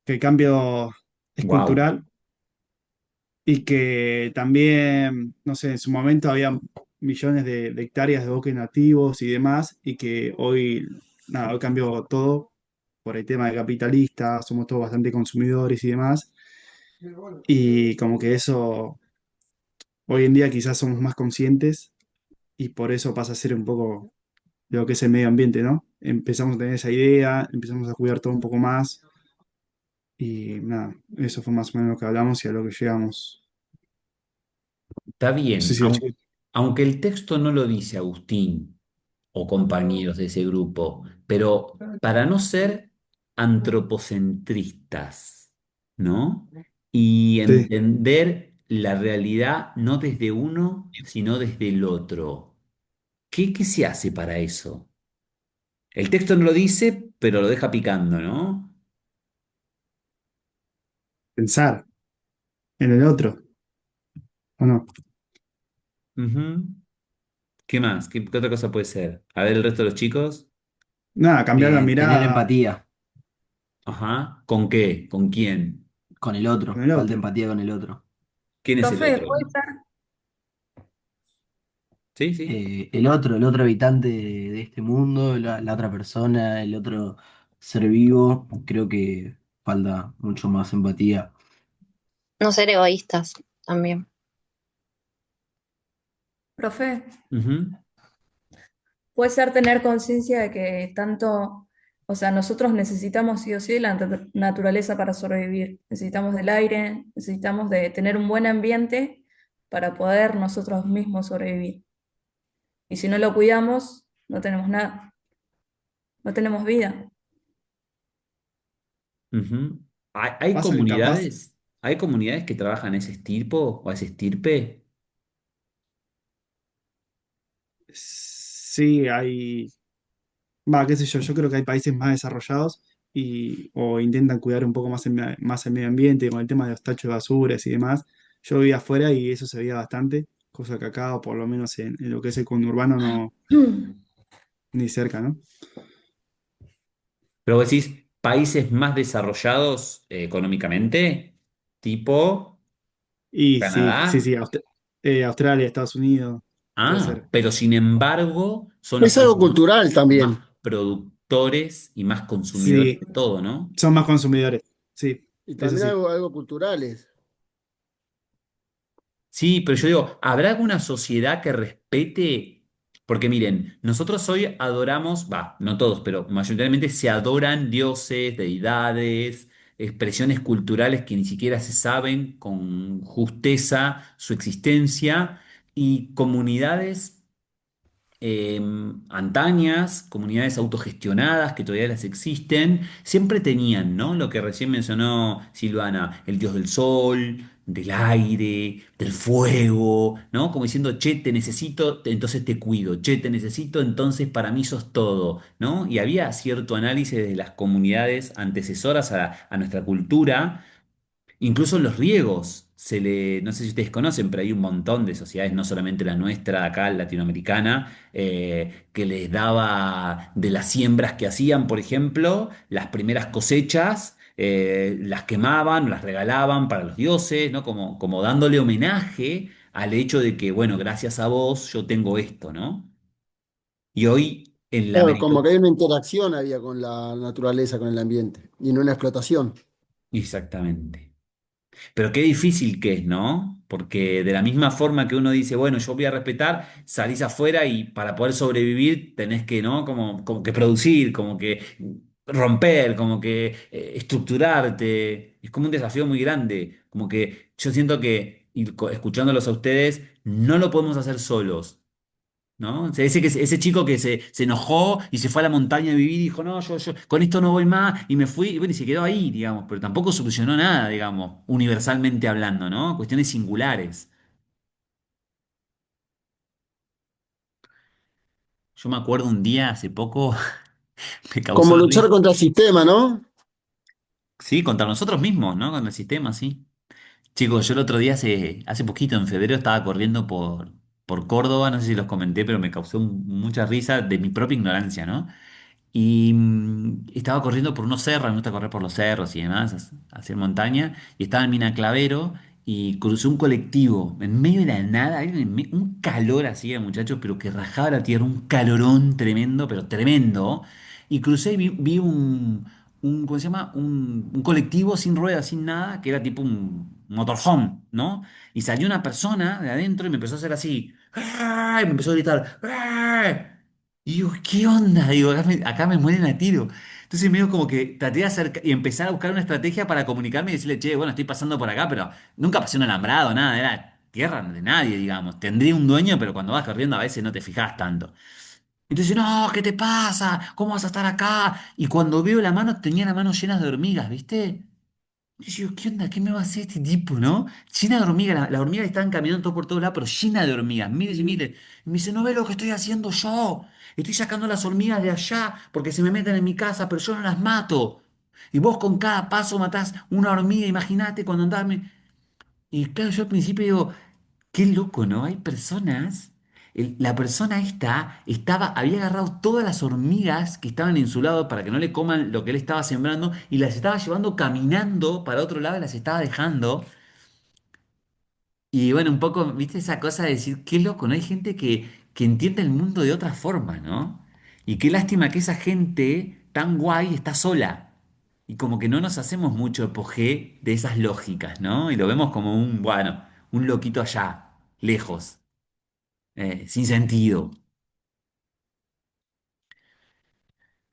que el cambio es Wow. cultural y que también, no sé, en su momento había millones de hectáreas de bosques nativos y demás, y que hoy, nada, hoy cambió todo por el tema de capitalista, somos todos bastante consumidores y demás, y como que eso, hoy en día quizás somos más conscientes y por eso pasa a ser un poco de lo que es el medio ambiente, ¿no? Empezamos a tener esa idea, empezamos a cuidar todo un poco más, y nada, eso fue más o menos lo que hablamos y a lo que llegamos. Está No sé bien, si los chicos... aunque el texto no lo dice Agustín o compañeros de ese grupo, pero para no ser antropocentristas, ¿no? Y Sí. entender la realidad no desde uno, sino desde el otro. ¿Qué se hace para eso? El texto no lo dice, pero lo deja picando, ¿no? Pensar en el otro, ¿o no? Ujú. ¿Qué más? ¿Qué otra cosa puede ser? A ver el resto de los chicos. Nada, cambiar la Tener mirada empatía Ajá. ¿Con qué? ¿Con quién? con el con otro, el falta otro. empatía con el otro. ¿Quién es el Profe, otro? ¿puede ser? Sí, sí. El otro habitante de este mundo, la otra persona, el otro ser vivo, creo que falta mucho más empatía. No ser egoístas también. Profe, Ujú. puede ser tener conciencia de que tanto, o sea, nosotros necesitamos sí o sí de la naturaleza para sobrevivir. Necesitamos del aire, necesitamos de tener un buen ambiente para poder nosotros mismos sobrevivir. Y si no lo cuidamos, no tenemos nada, no tenemos vida. Ujú. Pasa que capaz, hay comunidades que trabajan ese estirpo o ese estirpe. sí hay, va, qué sé yo creo que hay países más desarrollados y o intentan cuidar un poco más más el medio ambiente con el tema de los tachos de basuras y demás. Yo vivía afuera y eso se veía bastante, cosa que acá, o por lo menos en lo que es el conurbano, no, ni cerca, ¿no? Pero vos decís, países más desarrollados económicamente, tipo Y sí, sí, Canadá. sí, Australia, Estados Unidos, puede Ah, ser. pero sin embargo, son los Es algo países cultural también. más productores y más consumidores Sí, de todo, ¿no? son más consumidores, sí, Y eso también sí. algo culturales. Sí, pero yo digo, ¿habrá alguna sociedad que respete? Porque miren, nosotros hoy adoramos, va, no todos, pero mayoritariamente se adoran dioses, deidades, expresiones culturales que ni siquiera se saben con justeza su existencia y comunidades eh, antañas, comunidades autogestionadas que todavía las existen, siempre tenían, ¿no? Lo que recién mencionó Silvana, el dios del sol, del aire, del fuego, ¿no? Como diciendo, che, te necesito, entonces te cuido, che, te necesito, entonces para mí sos todo, ¿no? Y había cierto análisis de las comunidades antecesoras a nuestra cultura. Incluso en los riegos, no sé si ustedes conocen, pero hay un montón de sociedades, no solamente la nuestra acá, latinoamericana, que les daba de las siembras que hacían, por ejemplo, las primeras cosechas, las quemaban, las regalaban para los dioses, ¿no? Como dándole homenaje al hecho de que, bueno, gracias a vos yo tengo esto, ¿no? Y hoy en la Claro, América... como que hay una interacción había con la naturaleza, con el ambiente, y no una explotación. Exactamente. Pero qué difícil que es, ¿no? Porque de la misma forma que uno dice, bueno, yo voy a respetar, salís afuera y para poder sobrevivir tenés que, ¿no? Como que producir, como que romper, como que estructurarte. Es como un desafío muy grande. Como que yo siento que, escuchándolos a ustedes, no lo podemos hacer solos. ¿No? O sea, ese chico que se enojó y se fue a la montaña a vivir y dijo, no, yo con esto no voy más y me fui, y bueno, y se quedó ahí, digamos, pero tampoco solucionó nada, digamos, universalmente hablando, ¿no? Cuestiones singulares. Yo me acuerdo un día hace poco, me causó Como risa, luchar contra el sistema, ¿no? sí, contra nosotros mismos, ¿no? Con el sistema, sí. Chicos, yo el otro día, hace poquito, en febrero, estaba corriendo por Córdoba, no sé si los comenté, pero me causó mucha risa de mi propia ignorancia, ¿no? Y estaba corriendo por unos cerros, me gusta correr por los cerros y demás, hacer montaña, y estaba en Mina Clavero y crucé un colectivo en medio de la nada, había un calor así de muchachos, pero que rajaba la tierra, un calorón tremendo, pero tremendo, y crucé y vi ¿cómo se llama? Un colectivo sin ruedas, sin nada, que era tipo un motorhome, ¿no? Y salió una persona de adentro y me empezó a hacer así, ¡ah! Y me empezó a gritar, ¡ah! Y digo, ¿qué onda? Digo, acá me mueren a tiro. Entonces medio como que traté de acercar y empezar a buscar una estrategia para comunicarme y decirle, che, bueno, estoy pasando por acá, pero nunca pasé un alambrado, nada, era tierra de nadie, digamos. Tendría un dueño, pero cuando vas corriendo a veces no te fijas tanto. Entonces, no, ¿qué te pasa? ¿Cómo vas a estar acá? Y cuando veo la mano, tenía la mano llena de hormigas, ¿viste? Y yo, ¿qué onda? ¿Qué me va a hacer este tipo, no? Llena de hormigas, las hormigas estaban caminando todo por todos lados, pero llena de hormigas, miles y miles. Y me dice, ¿no ves lo que estoy haciendo yo? Estoy sacando las hormigas de allá porque se me meten en mi casa, pero yo no las mato. Y vos con cada paso matás una hormiga, imagínate cuando andás... Y claro, yo al principio digo, qué loco, ¿no? Hay personas, la persona esta había agarrado todas las hormigas que estaban en su lado para que no le coman lo que él estaba sembrando y las estaba llevando caminando para otro lado y las estaba dejando. Y bueno, un poco, viste esa cosa de decir, qué loco, ¿no? Hay gente que entiende el mundo de otra forma, ¿no? Y qué lástima que esa gente tan guay está sola. Y como que no nos hacemos mucho apogé de esas lógicas, ¿no? Y lo vemos como bueno, un loquito allá, lejos, sin sentido.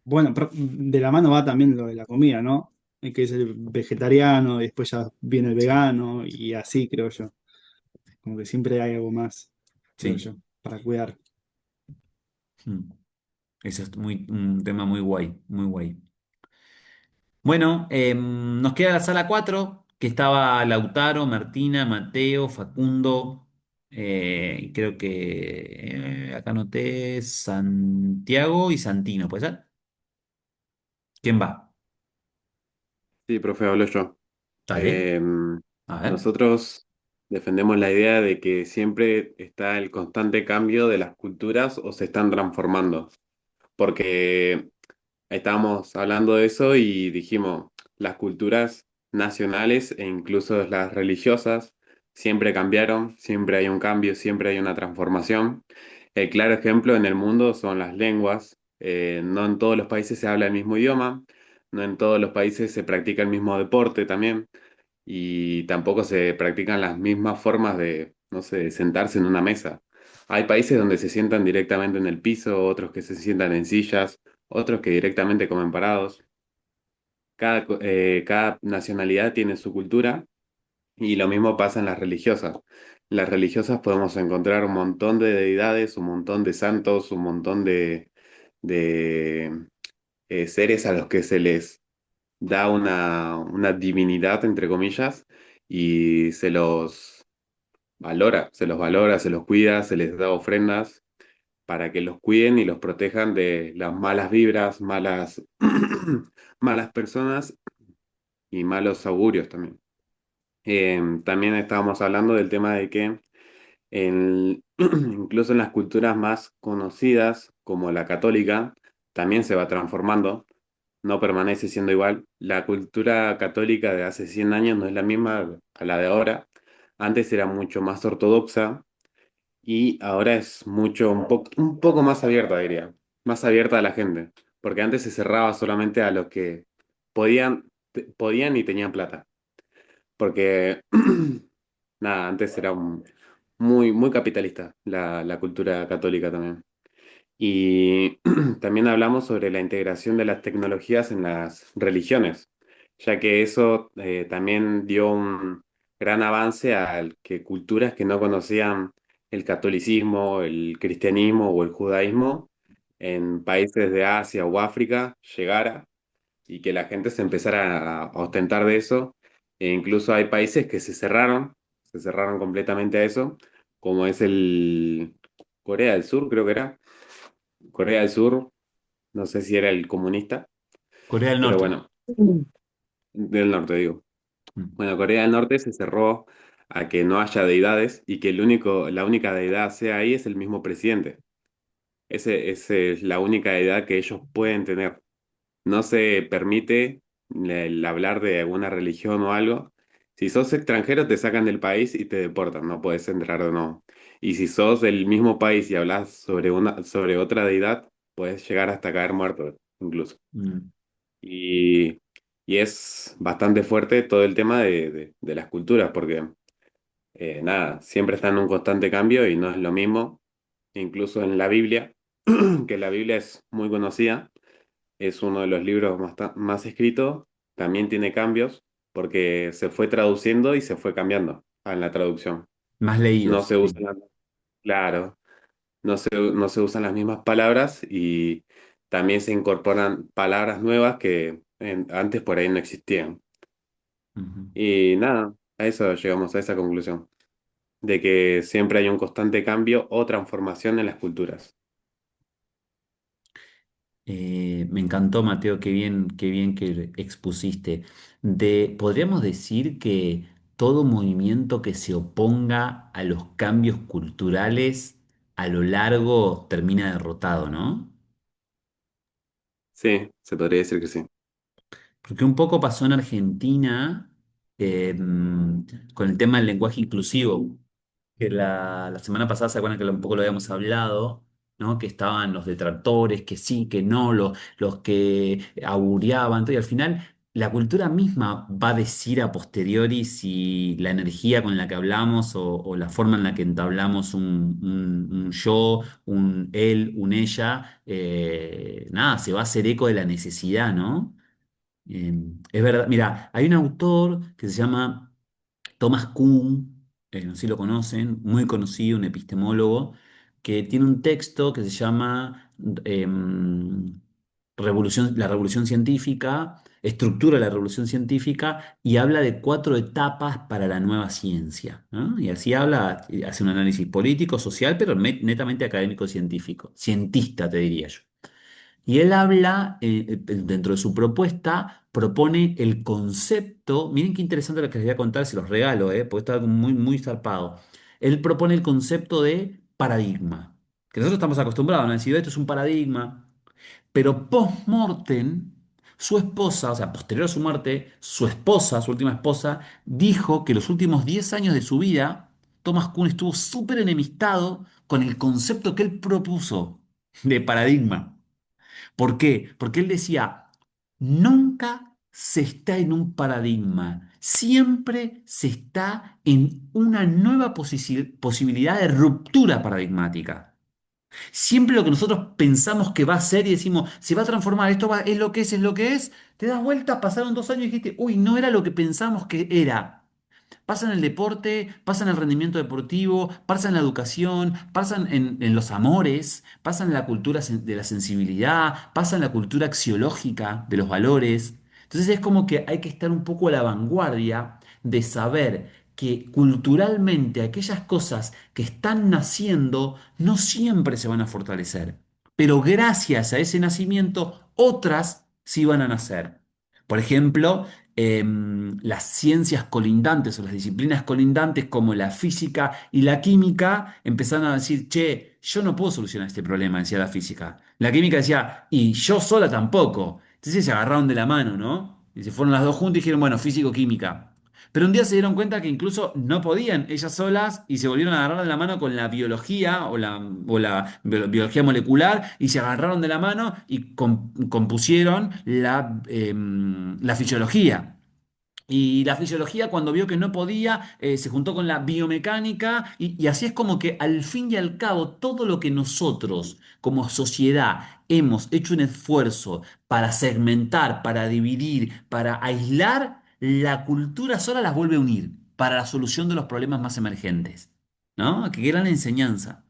Bueno, pero de la mano va también lo de la comida, ¿no? Que es el vegetariano, y después ya viene el Sí, vegano, y así creo yo. Como que siempre hay algo más, creo sí. yo, para cuidar. Mm. Eso es un tema muy guay, muy guay. Bueno, nos queda la sala 4 que estaba Lautaro, Martina, Mateo, Facundo, y creo que acá anoté Santiago y Santino, ¿puede ser? ¿Quién va? Sí, profe, hablo yo. Dale, Eh, a ver. Nosotros defendemos la idea de que siempre está el constante cambio de las culturas o se están transformando, porque estábamos hablando de eso y dijimos, las culturas nacionales e incluso las religiosas siempre cambiaron, siempre hay un cambio, siempre hay una transformación. El claro ejemplo en el mundo son las lenguas. No en todos los países se habla el mismo idioma, no en todos los países se practica el mismo deporte también y tampoco se practican las mismas formas de, no sé, de sentarse en una mesa. Hay países donde se sientan directamente en el piso, otros que se sientan en sillas, otros que directamente comen parados. Cada nacionalidad tiene su cultura y lo mismo pasa en las religiosas. En las religiosas podemos encontrar un montón de deidades, un montón de santos, un montón de seres a los que se les da una divinidad, entre comillas, y se los valora, se los cuida, se les da ofrendas para que los cuiden y los protejan de las malas vibras, malas personas y malos augurios también. También estábamos hablando del tema de que incluso en las culturas más conocidas, como la católica, también se va transformando, no permanece siendo igual. La cultura católica de hace 100 años no es la misma a la de ahora. Antes era mucho más ortodoxa y ahora es un poco más abierta, diría, más abierta a la gente, porque antes se cerraba solamente a los que podían y tenían plata, porque nada, antes era muy capitalista la cultura católica también. Y también hablamos sobre la integración de las tecnologías en las religiones, ya que eso también dio un gran avance a que culturas que no conocían el catolicismo, el cristianismo o el judaísmo en países de Asia o África llegara y que la gente se empezara a ostentar de eso. E incluso hay países que se cerraron completamente a eso, como es el Corea del Sur, creo que era. Corea del Sur, no sé si era el comunista, Corea del pero Norte. bueno, del norte digo. Mm. Bueno, Corea del Norte se cerró a que no haya deidades y que la única deidad sea ahí es el mismo presidente. Ese es la única deidad que ellos pueden tener. No se permite el hablar de alguna religión o algo. Si sos extranjero, te sacan del país y te deportan, no puedes entrar de nuevo. Y si sos del mismo país y hablas sobre otra deidad, puedes llegar hasta caer muerto, incluso. Mm. Y, y es bastante fuerte todo el tema de las culturas, porque nada, siempre está en un constante cambio y no es lo mismo. Incluso en la Biblia, que la Biblia es muy conocida, es uno de los libros más escritos, también tiene cambios porque se fue traduciendo y se fue cambiando en la traducción. Más No leídos, se sí. usan, claro, no se usan las mismas palabras y también se incorporan palabras nuevas que antes por ahí no existían. Ujú. Y nada, a eso llegamos a esa conclusión, de que siempre hay un constante cambio o transformación en las culturas. Me encantó, Mateo, qué bien que expusiste. ¿Podríamos decir que todo movimiento que se oponga a los cambios culturales a lo largo termina derrotado, ¿no? Sí, se podría decir que sí. Porque un poco pasó en Argentina con el tema del lenguaje inclusivo. Que la semana pasada, ¿se acuerdan que un poco lo habíamos hablado? ¿No? Que estaban los detractores, que sí, que no, los que augureaban, todo, y al final la cultura misma va a decir a posteriori si la energía con la que hablamos o la forma en la que entablamos un yo, un él, un ella, nada, se va a hacer eco de la necesidad, ¿no? Es verdad, mira, hay un autor que se llama Thomas Kuhn, no sé si lo conocen, muy conocido, un epistemólogo, que tiene un texto que se llama La Revolución Científica, estructura la Revolución Científica y habla de 4 etapas para la nueva ciencia, ¿no? Y así habla, hace un análisis político, social, pero netamente académico-científico, cientista te diría yo. Y él habla, dentro de su propuesta, propone el concepto, miren qué interesante lo que les voy a contar, se los regalo, porque está muy zarpado. Él propone el concepto de paradigma, que nosotros estamos acostumbrados a decir, esto es un paradigma, pero post-mortem, su esposa, o sea, posterior a su muerte, su esposa, su última esposa, dijo que los últimos 10 años de su vida, Thomas Kuhn estuvo súper enemistado con el concepto que él propuso de paradigma. ¿Por qué? Porque él decía, nunca se está en un paradigma, siempre se está en una nueva posibilidad de ruptura paradigmática. Siempre lo que nosotros pensamos que va a ser y decimos, se va a transformar, es lo que es, te das vuelta, pasaron 2 años y dijiste, uy, no era lo que pensamos que era. Pasa en el deporte, pasa en el rendimiento deportivo, pasa en la educación, pasa en los amores, pasa en la cultura de la sensibilidad, pasa en la cultura axiológica de los valores. Entonces es como que hay que estar un poco a la vanguardia de saber que culturalmente aquellas cosas que están naciendo no siempre se van a fortalecer, pero gracias a ese nacimiento otras sí van a nacer. Por ejemplo, las ciencias colindantes o las disciplinas colindantes como la física y la química empezaron a decir, che, yo no puedo solucionar este problema, decía la física. La química decía, y yo sola tampoco. Entonces se agarraron de la mano, ¿no? Y se fueron las dos juntas y dijeron, bueno, físico-química. Pero un día se dieron cuenta que incluso no podían ellas solas y se volvieron a agarrar de la mano con la biología o la biología molecular y se agarraron de la mano y compusieron la fisiología. Y la fisiología, cuando vio que no podía, se juntó con la biomecánica y así es como que al fin y al cabo todo lo que nosotros como sociedad hemos hecho un esfuerzo para segmentar, para dividir, para aislar, la cultura sola las vuelve a unir para la solución de los problemas más emergentes. ¿No? Qué gran enseñanza.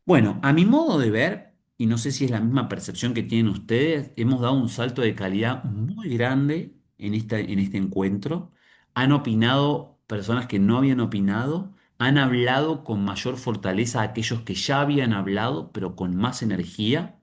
Bueno, a mi modo de ver, y no sé si es la misma percepción que tienen ustedes, hemos dado un salto de calidad muy grande en este encuentro. Han opinado personas que no habían opinado, han hablado con mayor fortaleza aquellos que ya habían hablado, pero con más energía.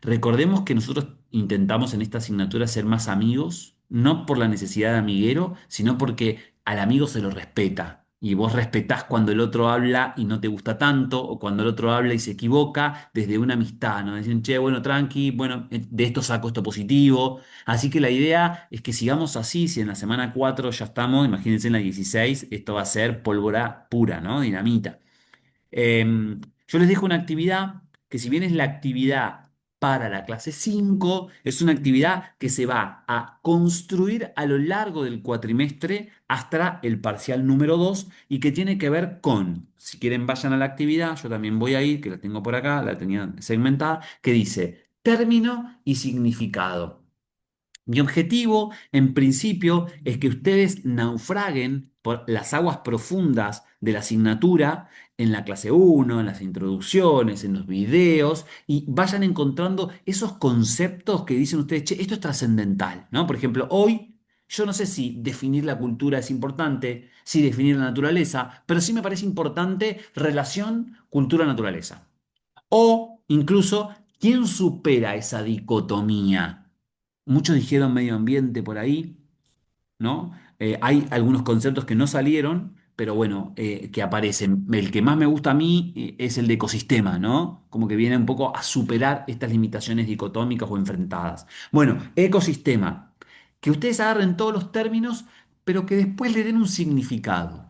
Recordemos que nosotros intentamos en esta asignatura ser más amigos, no por la necesidad de amiguero, sino porque al amigo se lo respeta. Y vos respetás cuando el otro habla y no te gusta tanto, o cuando el otro habla y se equivoca, desde una amistad, ¿no? Dicen, che, bueno, tranqui, bueno, de esto saco esto positivo. Así que la idea es que sigamos así, si en la semana 4 ya estamos, imagínense en la 16 esto va a ser pólvora pura, ¿no? Dinamita. Yo les dejo una actividad que si bien es la actividad para la clase 5 es una actividad que se va a construir a lo largo del cuatrimestre hasta el parcial número 2 y que tiene que ver con, si quieren vayan a la actividad, yo también voy a ir, que la tengo por acá, la tenía segmentada, que dice término y significado. Mi objetivo, en principio, es que ustedes naufraguen por las aguas profundas de la asignatura en la clase 1, en las introducciones, en los videos, y vayan encontrando esos conceptos que dicen ustedes, che, esto es trascendental, ¿no? Por ejemplo, hoy yo no sé si definir la cultura es importante, si definir la naturaleza, pero sí me parece importante relación cultura-naturaleza. O incluso, ¿quién supera esa dicotomía? Muchos dijeron medio ambiente por ahí, ¿no? Hay algunos conceptos que no salieron, pero bueno, que aparecen. El que más me gusta a mí es el de ecosistema, ¿no? Como que viene un poco a superar estas limitaciones dicotómicas o enfrentadas. Bueno, ecosistema. Que ustedes agarren todos los términos, pero que después le den un significado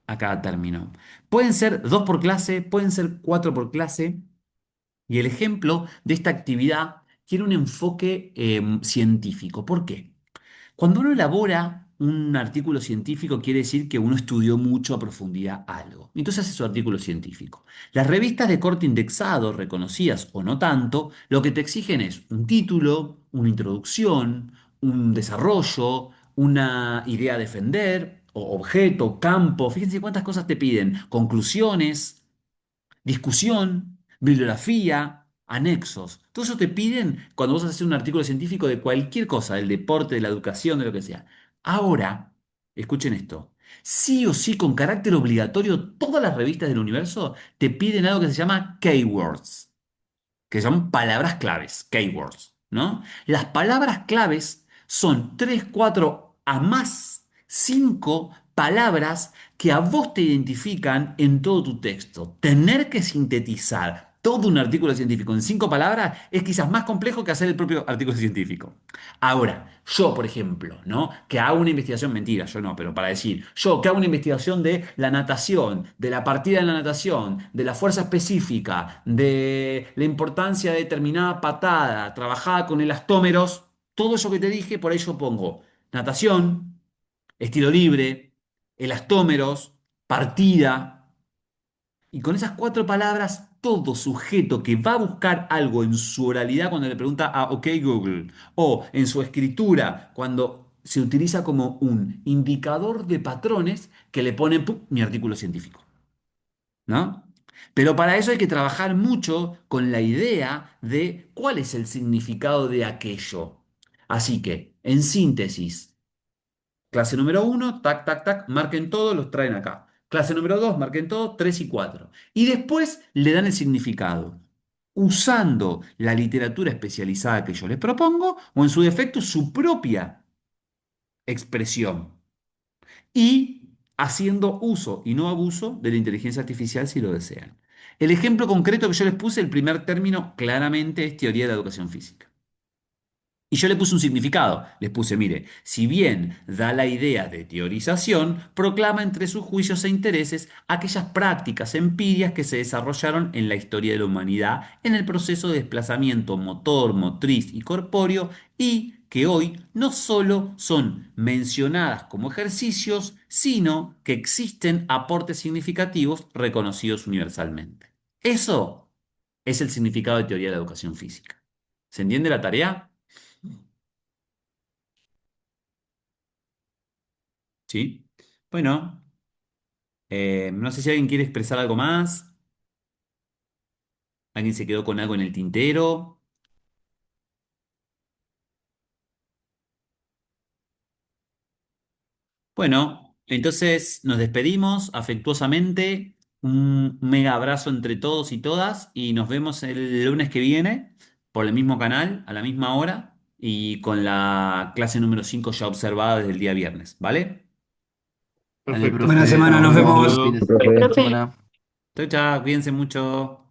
a cada término. Pueden ser 2 por clase, pueden ser 4 por clase. Y el ejemplo de esta actividad tiene un enfoque científico. ¿Por qué? Cuando uno elabora un artículo científico, quiere decir que uno estudió mucho a profundidad algo. Entonces hace su artículo científico. Las revistas de corte indexado, reconocidas o no tanto, lo que te exigen es un título, una introducción, un desarrollo, una idea a defender, o objeto, campo. Fíjense cuántas cosas te piden. Conclusiones, discusión, bibliografía, anexos. Todo eso te piden cuando vos haces un artículo científico de cualquier cosa, del deporte, de la educación, de lo que sea. Ahora, escuchen esto. Sí o sí, con carácter obligatorio, todas las revistas del universo te piden algo que se llama keywords, que son palabras claves, keywords, ¿no? Las palabras claves son 3, 4 a más 5 palabras que a vos te identifican en todo tu texto. Tener que sintetizar todo un artículo científico en 5 palabras es quizás más complejo que hacer el propio artículo científico. Ahora, yo, por ejemplo, ¿no? Que hago una investigación, mentira, yo no, pero para decir, yo que hago una investigación de la natación, de la partida de la natación, de la fuerza específica, de la importancia de determinada patada, trabajada con elastómeros, todo eso que te dije, por ahí yo pongo natación, estilo libre, elastómeros, partida. Y con esas 4 palabras, todo sujeto que va a buscar algo en su oralidad cuando le pregunta a OK Google, o en su escritura cuando se utiliza como un indicador de patrones que le ponen ¡pum! Mi artículo científico, ¿no? Pero para eso hay que trabajar mucho con la idea de cuál es el significado de aquello. Así que, en síntesis, Clase número uno, tac, tac, tac, marquen todo, los traen acá. Clase número dos, marquen todo, 3 y 4. Y después le dan el significado, usando la literatura especializada que yo les propongo, o en su defecto, su propia expresión. Y haciendo uso y no abuso de la inteligencia artificial si lo desean. El ejemplo concreto que yo les puse, el primer término, claramente es teoría de la educación física. Y yo le puse un significado. Les puse, mire, si bien da la idea de teorización, proclama entre sus juicios e intereses aquellas prácticas empíricas que se desarrollaron en la historia de la humanidad en el proceso de desplazamiento motor, motriz y corpóreo y que hoy no solo son mencionadas como ejercicios, sino que existen aportes significativos reconocidos universalmente. Eso es el significado de teoría de la educación física. ¿Se entiende la tarea? Sí. Bueno, no sé si alguien quiere expresar algo más. ¿Alguien se quedó con algo en el tintero? Bueno, entonces nos despedimos afectuosamente. Un mega abrazo entre todos y todas y nos vemos el lunes que viene por el mismo canal, a la misma hora y con la clase número 5 ya observada desde el día viernes, ¿vale? Dale, Perfecto. Buena profe, semana, nos nos vemos. Buen vemos. fin de Profe. semana. Chao, chao, cuídense mucho.